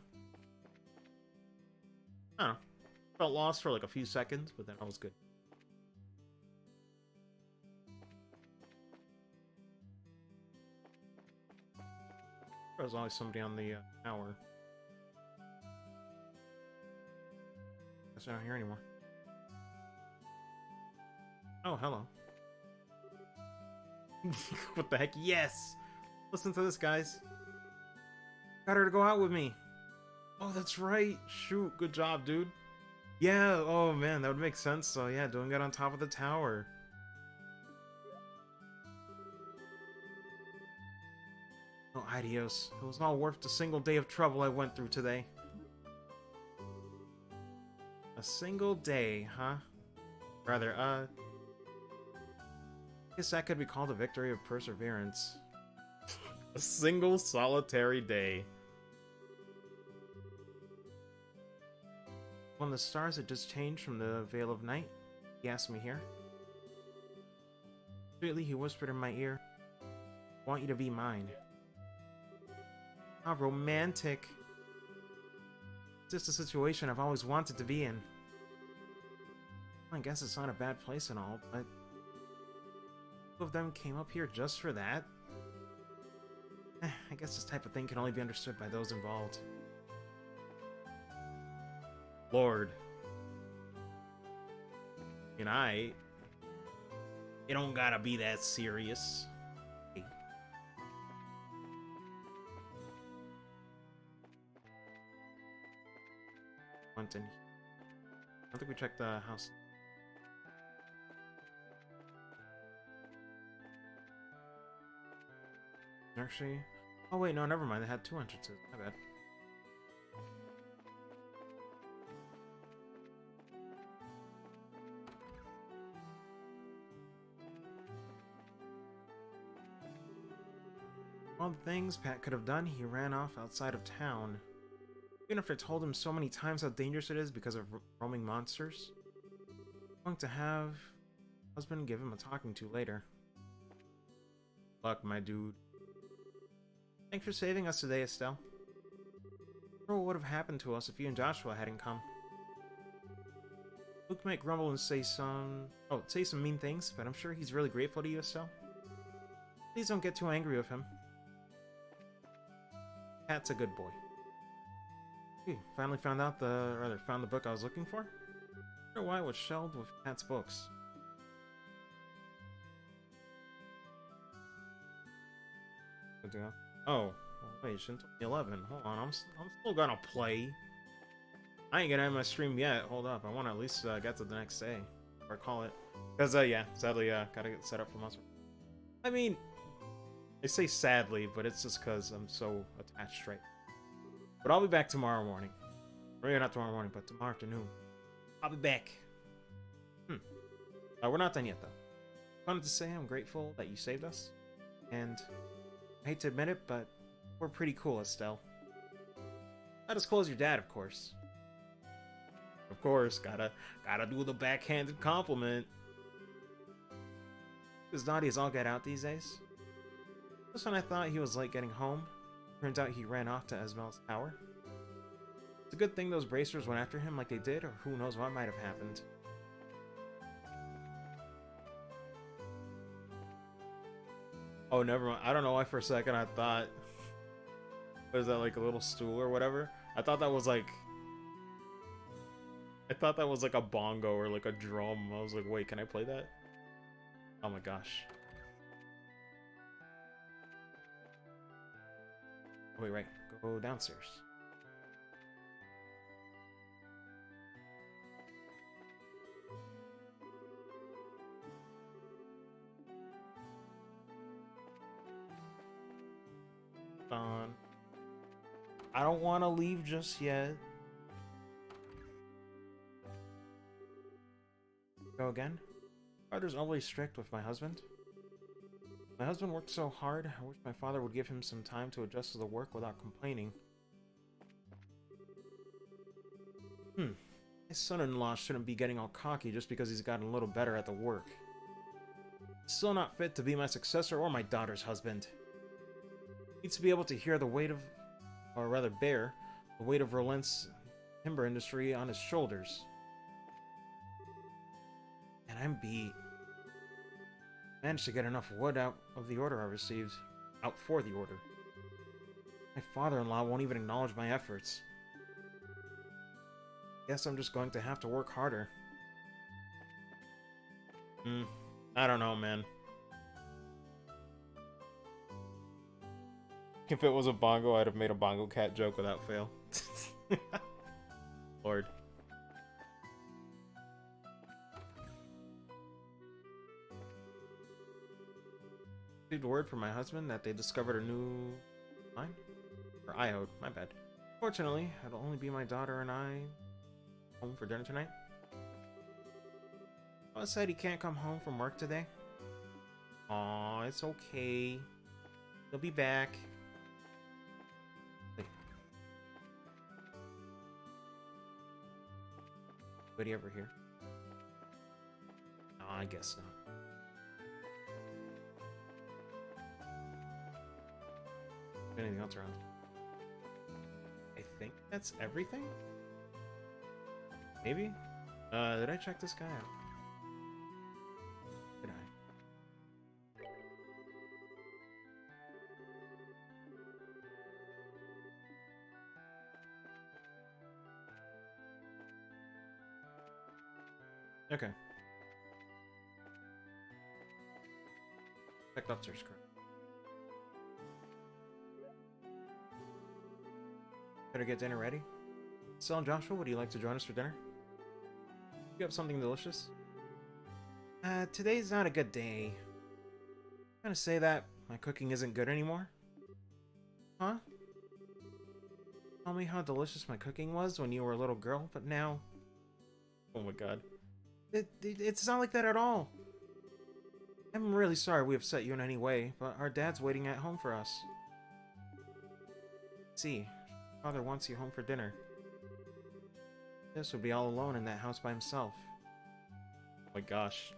don't know. Felt lost for like a few seconds, but then all was good. There's always somebody on the tower. Guess I don't hear anymore. Oh, hello. What the heck? Yes! Listen to this, guys. Got her to go out with me. Oh, that's right. Shoot, good job, dude. Yeah, oh man, that would make sense. So yeah, doing it on top of the tower. Oh, adios. It was all worth the single day of trouble I went through today. A single day, huh? Rather, guess that could be called a victory of perseverance. A single solitary day. When the stars had just changed from the veil of night, he asked me here. Sweetly, he whispered in my ear, "I want you to be mine." How romantic. It's just a situation I've always wanted to be in. I guess it's not a bad place and all, but two of them came up here just for that? I guess this type of thing can only be understood by those involved. Lord. Good night. It don't gotta be that serious. Hey. Went in. I don't think we checked the house. Actually, oh wait, no, never mind. They had two entrances. My bad. All the things Pat could have done, he ran off outside of town. Even after I told him so many times how dangerous it is because of roaming monsters. I'm going to have husband give him a talking to later. Luck, my dude. Thanks for saving us today, Estelle. I wonder what would have happened to us if you and Joshua hadn't come. Luke might grumble and say some mean things, but I'm sure he's really grateful to you, Estelle. Please don't get too angry with him. Pat's a good boy. Finally found the book I was looking for. I wonder why it was shelved with Pat's books. Oh, wait, shouldn't be 11. Hold on, I'm still gonna play. I ain't gonna end my stream yet. Hold up, I want to at least get to the next day, or call it. Cause yeah, sadly, gotta get set up for monster. I mean, I say sadly, but it's just cause I'm so attached right now. But I'll be back tomorrow morning. Or not tomorrow morning, but tomorrow afternoon. I'll be back. We're not done yet, though. I wanted to say I'm grateful that you saved us. And I hate to admit it, but we're pretty cool, Estelle. Not as cool as your dad, of course. Of course, gotta do the backhanded compliment. He's naughty as all get out these days. Just when I thought he was late getting home, turns out he ran off to Esmel's tower. It's a good thing those bracers went after him like they did, or who knows what might have happened. Oh, never mind. I don't know why for a second I thought... What is that, like a little stool or whatever? I thought that was like a bongo or like a drum. I was like, wait, can I play that? Oh my gosh. Oh, wait, right. Go downstairs. I don't want to leave just yet. Go again? Father's always strict with my husband. My husband works so hard, I wish my father would give him some time to adjust to the work without complaining. My son-in-law shouldn't be getting all cocky just because he's gotten a little better at the work. He's still not fit to be my successor or my daughter's husband. He needs to be able to hear the weight of, or rather bear, the weight of Rollent's timber industry on his shoulders. And I'm beat. Managed to get enough wood out of the order I received. Out for the order. My father-in-law won't even acknowledge my efforts. Guess I'm just going to have to work harder. I don't know, man. If it was a bongo, I'd have made a bongo cat joke without fail. Lord. Received word from my husband that they discovered a new mine? Or iode, my bad. Fortunately, it'll only be my daughter and I home for dinner tonight? I said he can't come home from work today. Aw, it's okay. He'll be back. Wait. Anybody ever here? No, I guess not. Anything else around? I think that's everything? Maybe? Did I check this guy out? Did I? Okay. Checked upstairs, correct. Better get dinner ready. So, Joshua, would you like to join us for dinner? You have something delicious? Today's not a good day. I'm gonna say that my cooking isn't good anymore. Huh? Tell me how delicious my cooking was when you were a little girl, but now... Oh my god. It's not like that at all. I'm really sorry we upset you in any way, but our dad's waiting at home for us. See, father wants you home for dinner. This would be all alone in that house by himself. Oh my gosh.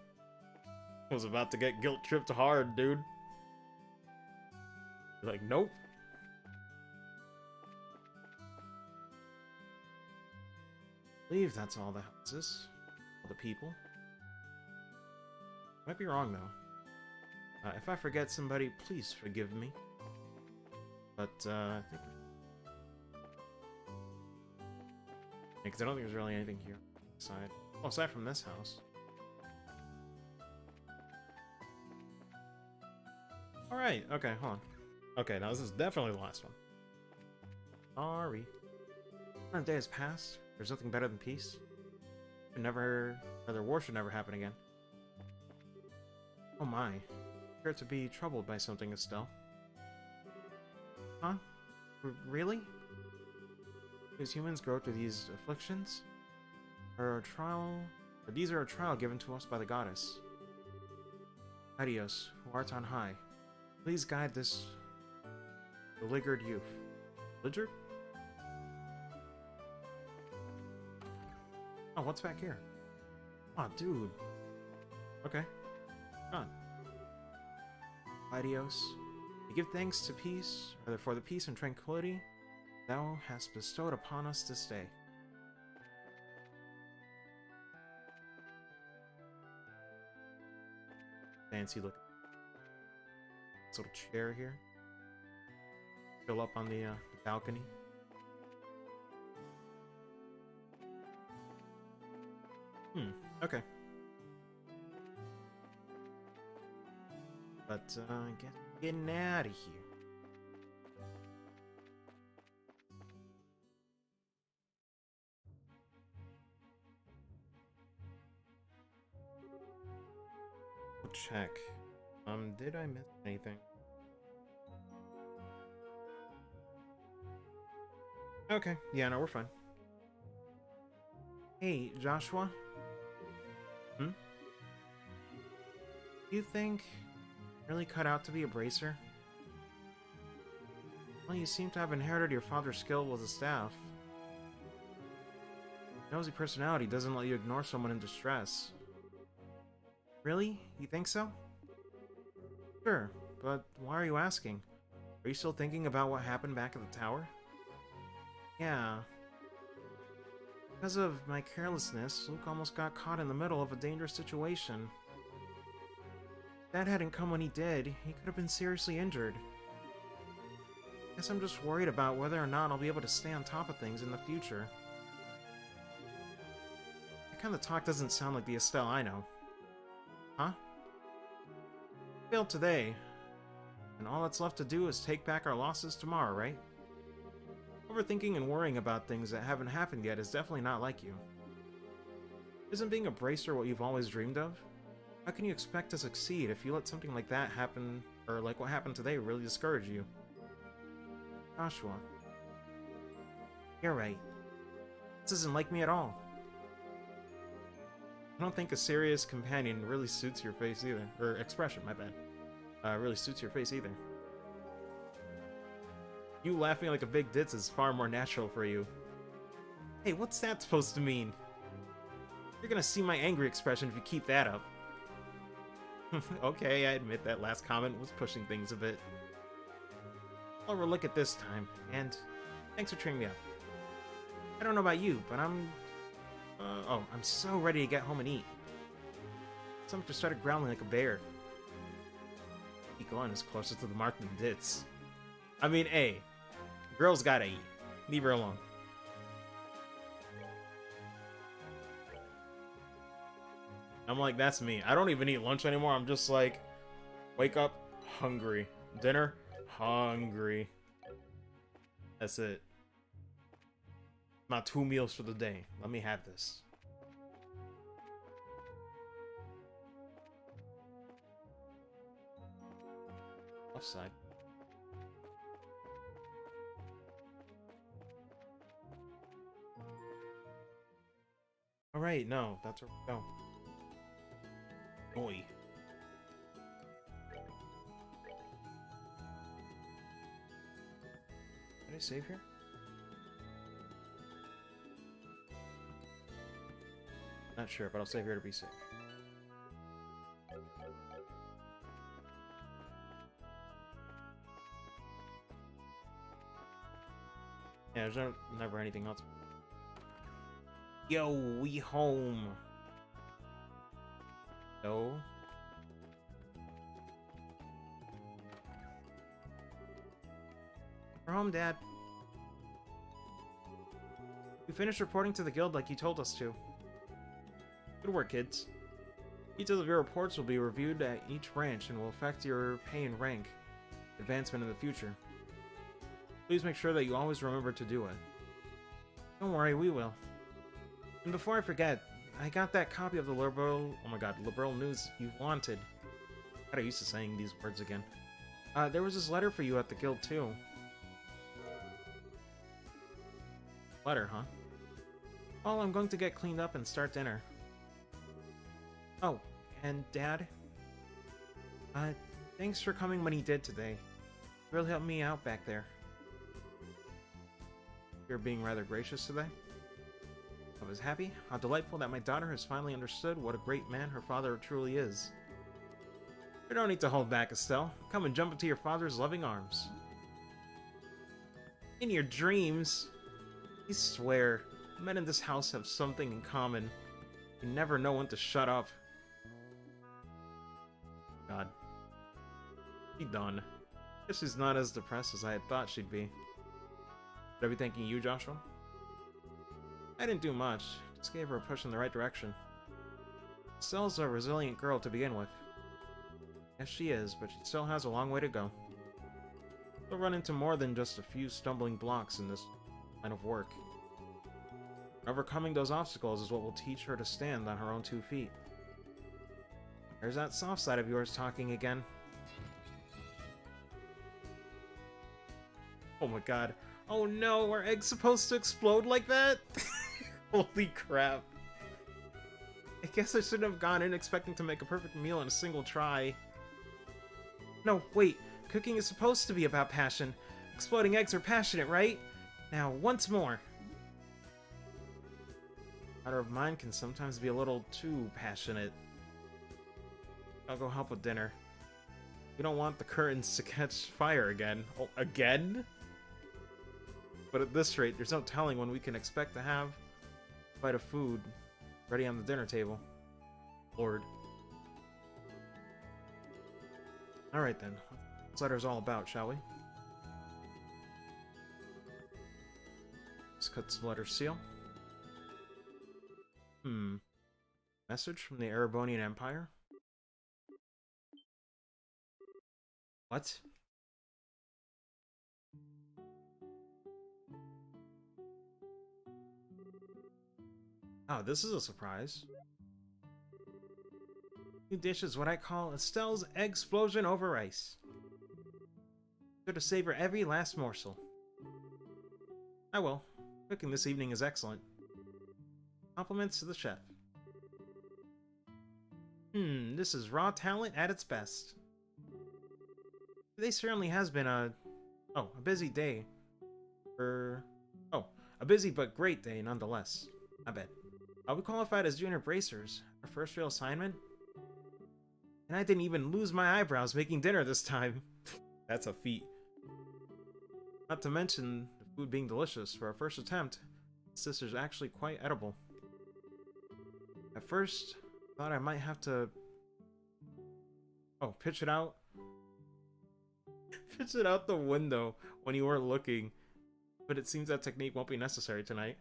I was about to get guilt-tripped hard, dude. You're like, nope. I believe that's all the houses. All the people. Might be wrong, though. If I forget somebody, please forgive me. But, I think... Because I don't think there's really anything here. Aside from this house. Alright, okay, hold on. Okay, now this is definitely the last one. Sorry. A day has passed. There's nothing better than peace. War should never happen again. Oh my. Appear to be troubled by something, Estelle. Huh? Really? As humans grow through these afflictions? These are a trial given to us by the goddess. Adios, who art on high. Please guide this beleaguered youth. Beleaguered? Oh, what's back here? Oh, dude. Okay. On. Adios. We give thanks to peace, or for the peace and tranquility thou hast bestowed upon us this day. Fancy look. This little chair here. Chill up on the balcony. Okay. But, getting out of here. Check. Did I miss anything? Okay, yeah, no, we're fine. Hey, Joshua? You think you're really cut out to be a bracer? Well, you seem to have inherited your father's skill with the staff. Nosy personality doesn't let you ignore someone in distress. Really? You think so? Sure, but why are you asking? Are you still thinking about what happened back at the tower? Yeah. Because of my carelessness, Luke almost got caught in the middle of a dangerous situation. If Dad hadn't come when he did, he could have been seriously injured. Guess I'm just worried about whether or not I'll be able to stay on top of things in the future. That kind of talk doesn't sound like the Estelle I know. Huh? Failed today, and all that's left to do is take back our losses tomorrow, right? Overthinking and worrying about things that haven't happened yet is definitely not like you. Isn't being a bracer what you've always dreamed of? How can you expect to succeed if you let something like that happen, or like what happened today, really discourage you? Joshua. You're right. This isn't like me at all. I don't think a serious companion really suits your face either. Or expression, my bad. Really suits your face either. You laughing like a big ditz is far more natural for you. Hey, what's that supposed to mean? You're gonna see my angry expression if you keep that up. Okay, I admit that last comment was pushing things a bit. I'll overlook it this time, and thanks for cheering me up. I don't know about you, but I'm so ready to get home and eat. Someone just started growling like a bear. Eagle is closer to the mark than Ditz. I mean, hey, girls gotta eat. Leave her alone. I'm like, that's me. I don't even eat lunch anymore. I'm just like, wake up, hungry. Dinner, hungry. That's it. My 2 meals for the day. Let me have this. Offside. Alright, no, that's where we go. Oi. Did I save here? Not sure, but I'll save here to be safe. Yeah, there's never anything else. Yo, we home. No. We're home, Dad. We finished reporting to the guild like you told us to. Good work, kids. Details of your reports will be reviewed at each branch and will affect your pay and rank advancement in the future. Please make sure that you always remember to do it. Don't worry, we will. And before I forget, I got that copy of the liberal news you wanted. I got used to saying these words again. There was this letter for you at the guild too. Letter, huh? Oh, I'm going to get cleaned up and start dinner. Oh, and Dad? Thanks for coming when he did today. Really helped me out back there. You're being rather gracious today? I was happy. How delightful that my daughter has finally understood what a great man her father truly is. You don't need to hold back, Estelle. Come and jump into your father's loving arms. In your dreams? I swear, men in this house have something in common. You never know when to shut up. God. She done. Guess she's not as depressed as I had thought she'd be. Should I be thanking you, Joshua? I didn't do much. Just gave her a push in the right direction. Estelle's a resilient girl to begin with. Yes, she is, but she still has a long way to go. She'll run into more than just a few stumbling blocks in this line of work. Overcoming those obstacles is what will teach her to stand on her own 2 feet. There's that soft side of yours talking again. Oh my god. Oh no, are eggs supposed to explode like that? Holy crap. I guess I shouldn't have gone in expecting to make a perfect meal in a single try. No, wait. Cooking is supposed to be about passion. Exploding eggs are passionate, right? Now, once more. Daughter of mine can sometimes be a little too passionate. I'll go help with dinner. We don't want the curtains to catch fire again. Oh, again? But at this rate, there's no telling when we can expect to have a bite of food ready on the dinner table. Lord. Alright then. This letter's all about, shall we? Let's cut the letter seal. Message from the Erebonian Empire? What? Oh, this is a surprise. New dish is what I call Estelle's Eggsplosion over rice. Sure to savor every last morsel. I will. Cooking this evening is excellent. Compliments to the chef. This is raw talent at its best. Today certainly has been a busy day. A busy but great day nonetheless. I bet. We qualified as junior bracers. Our first real assignment. And I didn't even lose my eyebrows making dinner this time. That's a feat. Not to mention the food being delicious. For our first attempt, this is actually quite edible. At first, I thought I might have to... pitch it out. Pitch it out the window when you weren't looking. But it seems that technique won't be necessary tonight.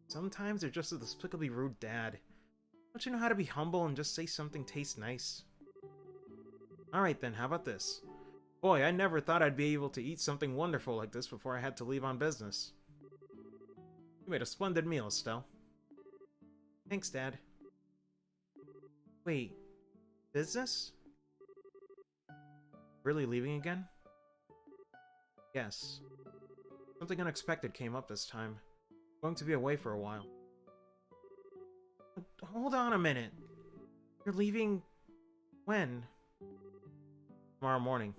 Sometimes you're just a despicably rude dad. Don't you know how to be humble and just say something tastes nice? Alright then, how about this? Boy, I never thought I'd be able to eat something wonderful like this before I had to leave on business. You made a splendid meal, Estelle. Thanks, Dad. Wait, business? Really leaving again? Yes. Something unexpected came up this time. I'm going to be away for a while. Hold on a minute. You're leaving... when? Tomorrow morning.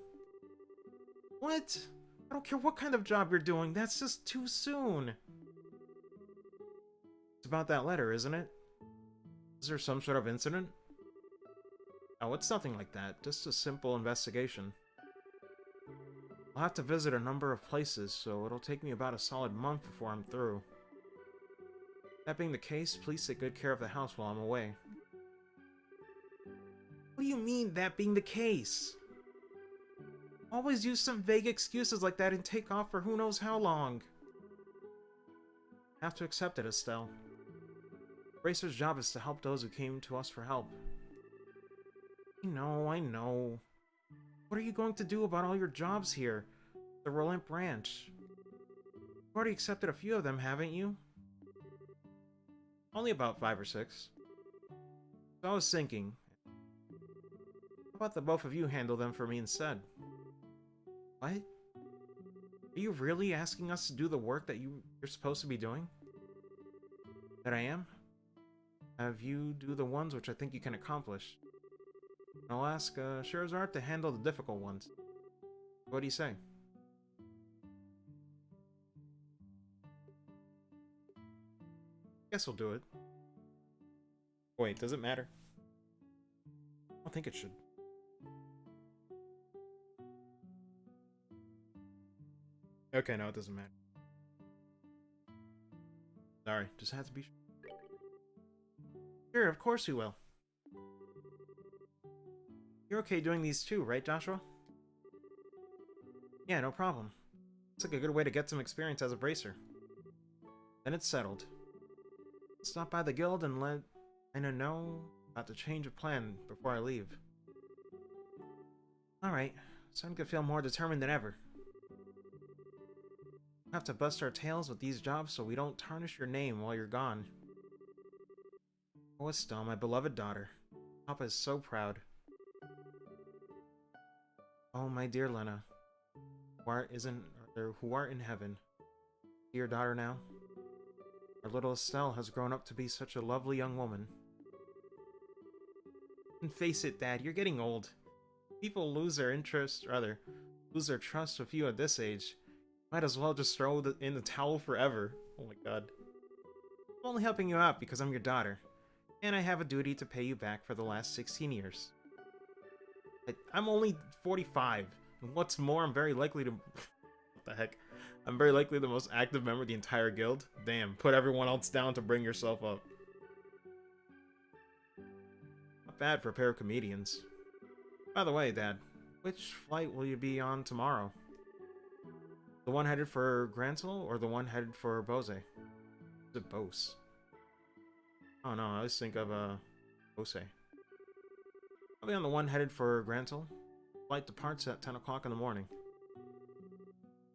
What? I don't care what kind of job you're doing, that's just too soon. It's about that letter, isn't it? Is there some sort of incident? Oh, it's nothing like that, just a simple investigation. I'll have to visit a number of places, so it'll take me about a solid month before I'm through. That being the case, please take good care of the house while I'm away. What do you mean, that being the case? Always use some vague excuses like that and take off for who knows how long. Have to accept it, Estelle. Bracer's job is to help those who came to us for help. I know. What are you going to do about all your jobs here? The Rolent branch. You've already accepted a few of them, haven't you? Only about 5 or 6. So I was thinking, how about the both of you handle them for me instead? What? Are you really asking us to do the work that you're supposed to be doing? That I am? Have you do the ones which I think you can accomplish. I'll ask Scheherazade to handle the difficult ones. What do you say? Guess we'll do it. Wait, does it matter? I don't think it should. Okay, no, it doesn't matter. Sorry, just had to be sure. Sure, of course we will. You're okay doing these too, right, Joshua? Yeah, no problem. It's like a good way to get some experience as a bracer. Then it's settled. Stop by the guild and let Aina know about the change of plan before I leave. Alright, starting to feel more determined than ever. Have to bust our tails with these jobs so we don't tarnish your name while you're gone. Oh, Estelle, my beloved daughter. Papa is so proud. Oh, my dear Lena, who art in heaven. See your daughter now? Our little Estelle has grown up to be such a lovely young woman. And face it, Dad, you're getting old. People lose their lose their trust with you at this age. Might as well just throw in the towel forever. Oh my god. I'm only helping you out because I'm your daughter. And I have a duty to pay you back for the last 16 years. I'm only 45. And what's more, I'm very likely to... what the heck? I'm very likely the most active member of the entire guild. Damn, put everyone else down to bring yourself up. Not bad for a pair of comedians. By the way, Dad, which flight will you be on tomorrow? The one headed for Grantil or the one headed for Bose? Is it Bose? Oh no, I always think of Bose. I'll be on the one headed for Grantil. Flight departs at 10 o'clock in the morning.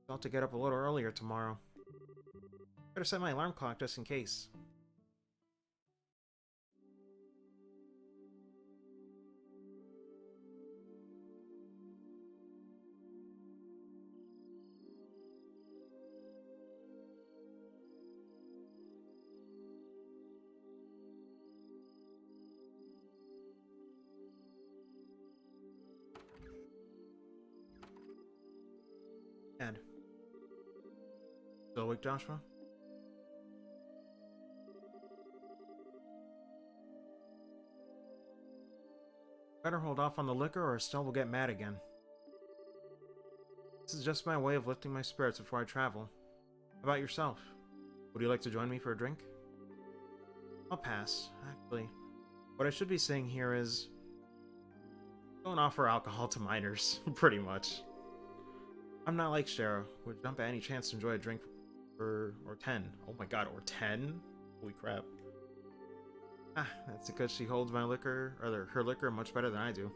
I'll have to get up a little earlier tomorrow. Better set my alarm clock just in case. awake, Joshua? Better hold off on the liquor or Estelle will get mad again. This is just my way of lifting my spirits before I travel. How about yourself? Would you like to join me for a drink? I'll pass, actually. What I should be saying here is... don't offer alcohol to minors, pretty much. I'm not like Shara, who would jump at any chance to enjoy a drink or 10. Oh my god, or 10? Holy crap. Ah, that's because she holds my liquor, or her liquor, much better than I do.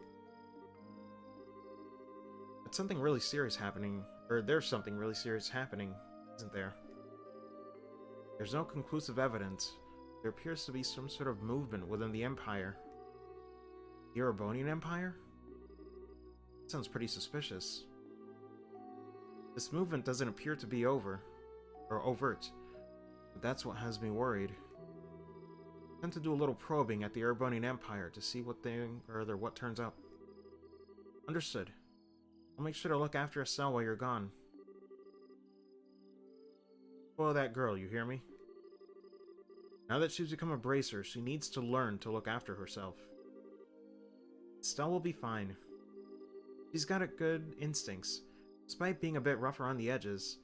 But something really serious happening, or there's something really serious happening, isn't there? There's no conclusive evidence. There appears to be some sort of movement within the Empire. The Erebonian Empire? That sounds pretty suspicious. This movement doesn't appear to be overt, but that's what has me worried. I tend to do a little probing at the Erebonian Empire to see what turns up. Understood. I'll make sure to look after Estelle while you're gone. Spoil that girl, you hear me? Now that she's become a bracer, she needs to learn to look after herself. Estelle will be fine. She's got good instincts. Despite being a bit rough around the edges,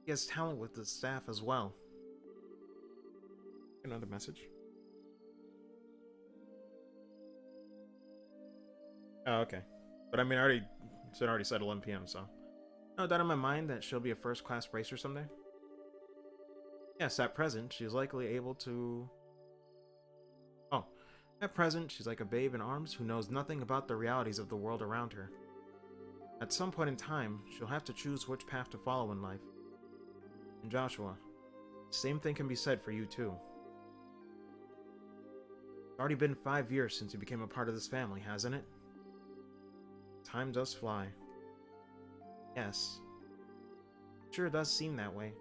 she has talent with the staff as well. Another message. Oh, okay. But I mean, I already said 11 p.m., so... No doubt in my mind that she'll be a first-class bracer someday. Yes, at present, she's likely able to... Oh. At present, she's like a babe in arms who knows nothing about the realities of the world around her. At some point in time, she'll have to choose which path to follow in life. And Joshua, the same thing can be said for you too. It's already been 5 years since you became a part of this family, hasn't it? Time does fly. Yes. It sure does seem that way.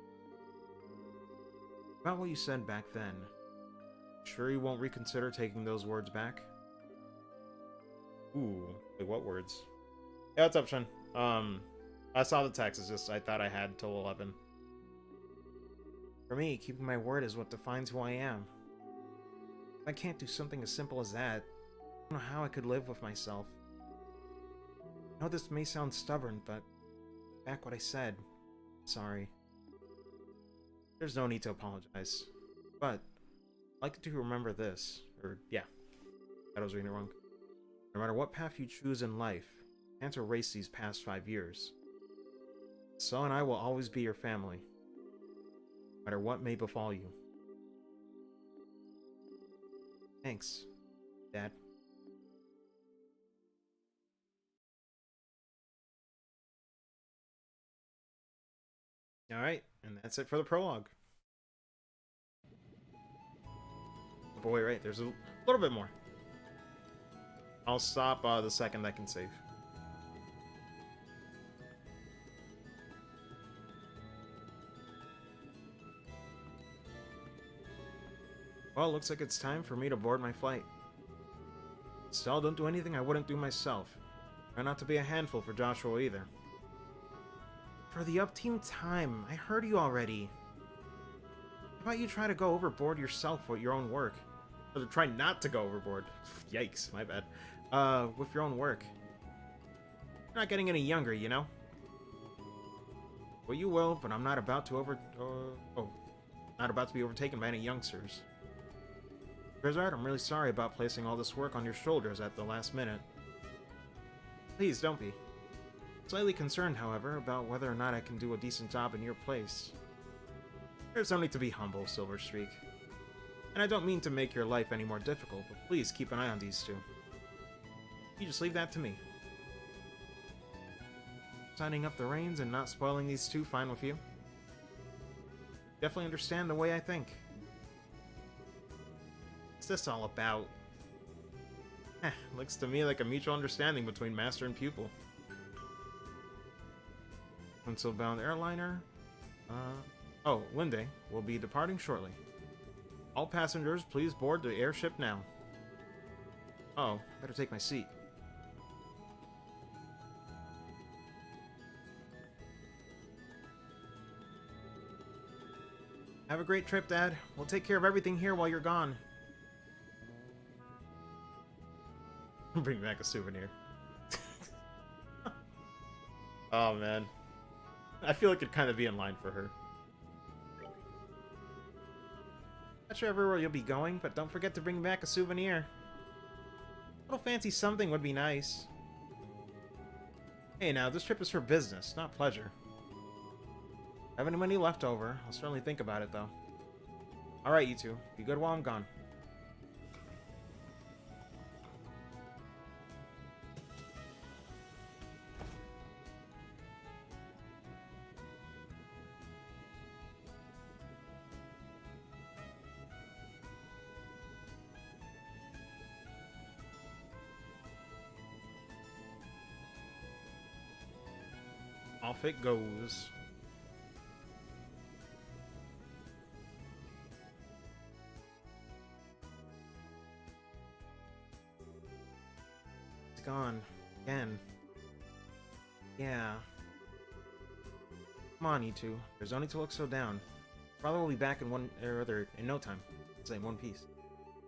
About what you said back then, sure you won't reconsider taking those words back? Ooh, wait, what words? Yeah, what's up, Shun? I saw the text, it's just I thought I had till 11. For me, keeping my word is what defines who I am. If I can't do something as simple as that, I don't know how I could live with myself. I know this may sound stubborn, but back what I said. Sorry. There's no need to apologize. But, I'd like you to remember this. Or, yeah. I was reading it wrong. No matter what path you choose in life, you can't erase these past 5 years. So and I will always be your family. No matter what may befall you. Thanks, Dad. Alright, and that's it for the prologue. Boy, right, there's a little bit more. I'll stop the second I can save. Well, looks like it's time for me to board my flight. Still, don't do anything I wouldn't do myself. Try not to be a handful for Joshua either. For the up-team time, I heard you already. How about you try to go overboard yourself with your own work? Or try not to go overboard. Yikes, my bad. With your own work. You're not getting any younger, you know? Well, you will, but I'm not about to not about to be overtaken by any youngsters. Grizzard, I'm really sorry about placing all this work on your shoulders at the last minute. Please, don't be. Slightly concerned, however, about whether or not I can do a decent job in your place. There's no need to be humble, Silver Streak. And I don't mean to make your life any more difficult, but please keep an eye on these two. You just leave that to me. Signing up the reins and not spoiling these two fine with you? Definitely understand the way I think. What's this all about? Looks to me like a mutual understanding between master and pupil. Pencil-bound airliner. Oh, Linde will be departing shortly. All passengers, please board the airship now. Oh, better take my seat. Have a great trip, Dad. We'll take care of everything here while you're gone. Bring back a souvenir. Oh, man. I feel like it'd kind of be in line for her. Not sure everywhere you'll be going, but don't forget to bring back a souvenir. A little fancy something would be nice. Hey, now, this trip is for business, not pleasure. Have any money left over? I'll certainly think about it, though. Alright, you two. Be good while I'm gone. Off it goes. It's gone. Again. Yeah. Come on, you two. There's only to look so down. Father will be back in in no time. Say one piece.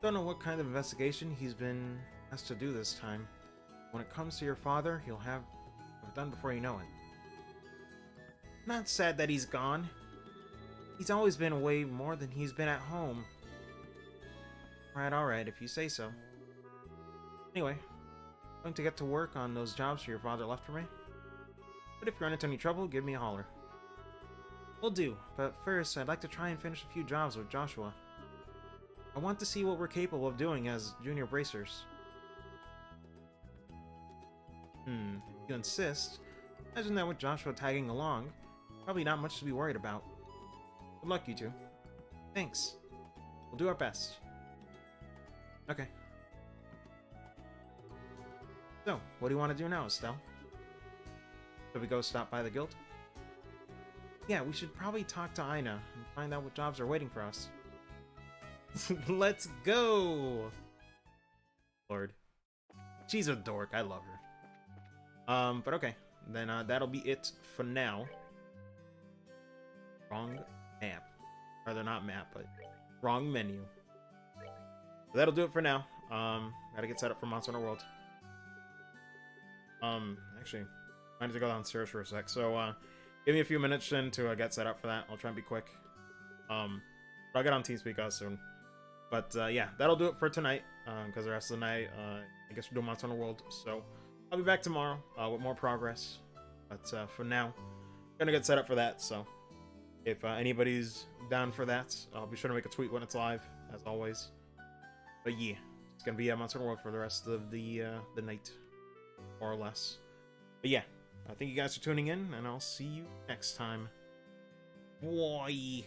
Don't know what kind of investigation he's been asked to do this time. When it comes to your father, he'll have it done before you know it. Not sad that he's gone. He's always been away more than he's been at home. Alright, if you say so. Anyway, going to get to work on those jobs your father left for me. But if you run into any trouble, give me a holler. Will do, but first, I'd like to try and finish a few jobs with Joshua. I want to see what we're capable of doing as junior bracers. If you insist. Imagine that with Joshua tagging along. Probably not much to be worried about. Good luck, you two. Thanks. We'll do our best. Okay. So, what do you want to do now, Estelle? Should we go stop by the guild? Yeah, we should probably talk to Aina and find out what jobs are waiting for us. Let's go! Lord. She's a dork. I love her. But okay. Then, that'll be it for now. Wrong map. Or they're not map, but wrong menu. So that'll do it for now. Gotta get set up for Monster Hunter World. Actually, I need to go downstairs for a sec. So, give me a few minutes then to get set up for that. I'll try and be quick. But I'll get on TeamSpeak soon. But, yeah, that'll do it for tonight. Because the rest of the night, I guess we're doing Monster Hunter World. So, I'll be back tomorrow with more progress. But, for now, I'm gonna get set up for that, so... If anybody's down for that, I'll be sure to make a tweet when it's live, as always. But yeah, it's gonna be Monster Hunter World for the rest of the night, more or less. But yeah, I thank you guys for tuning in, and I'll see you next time. Bye.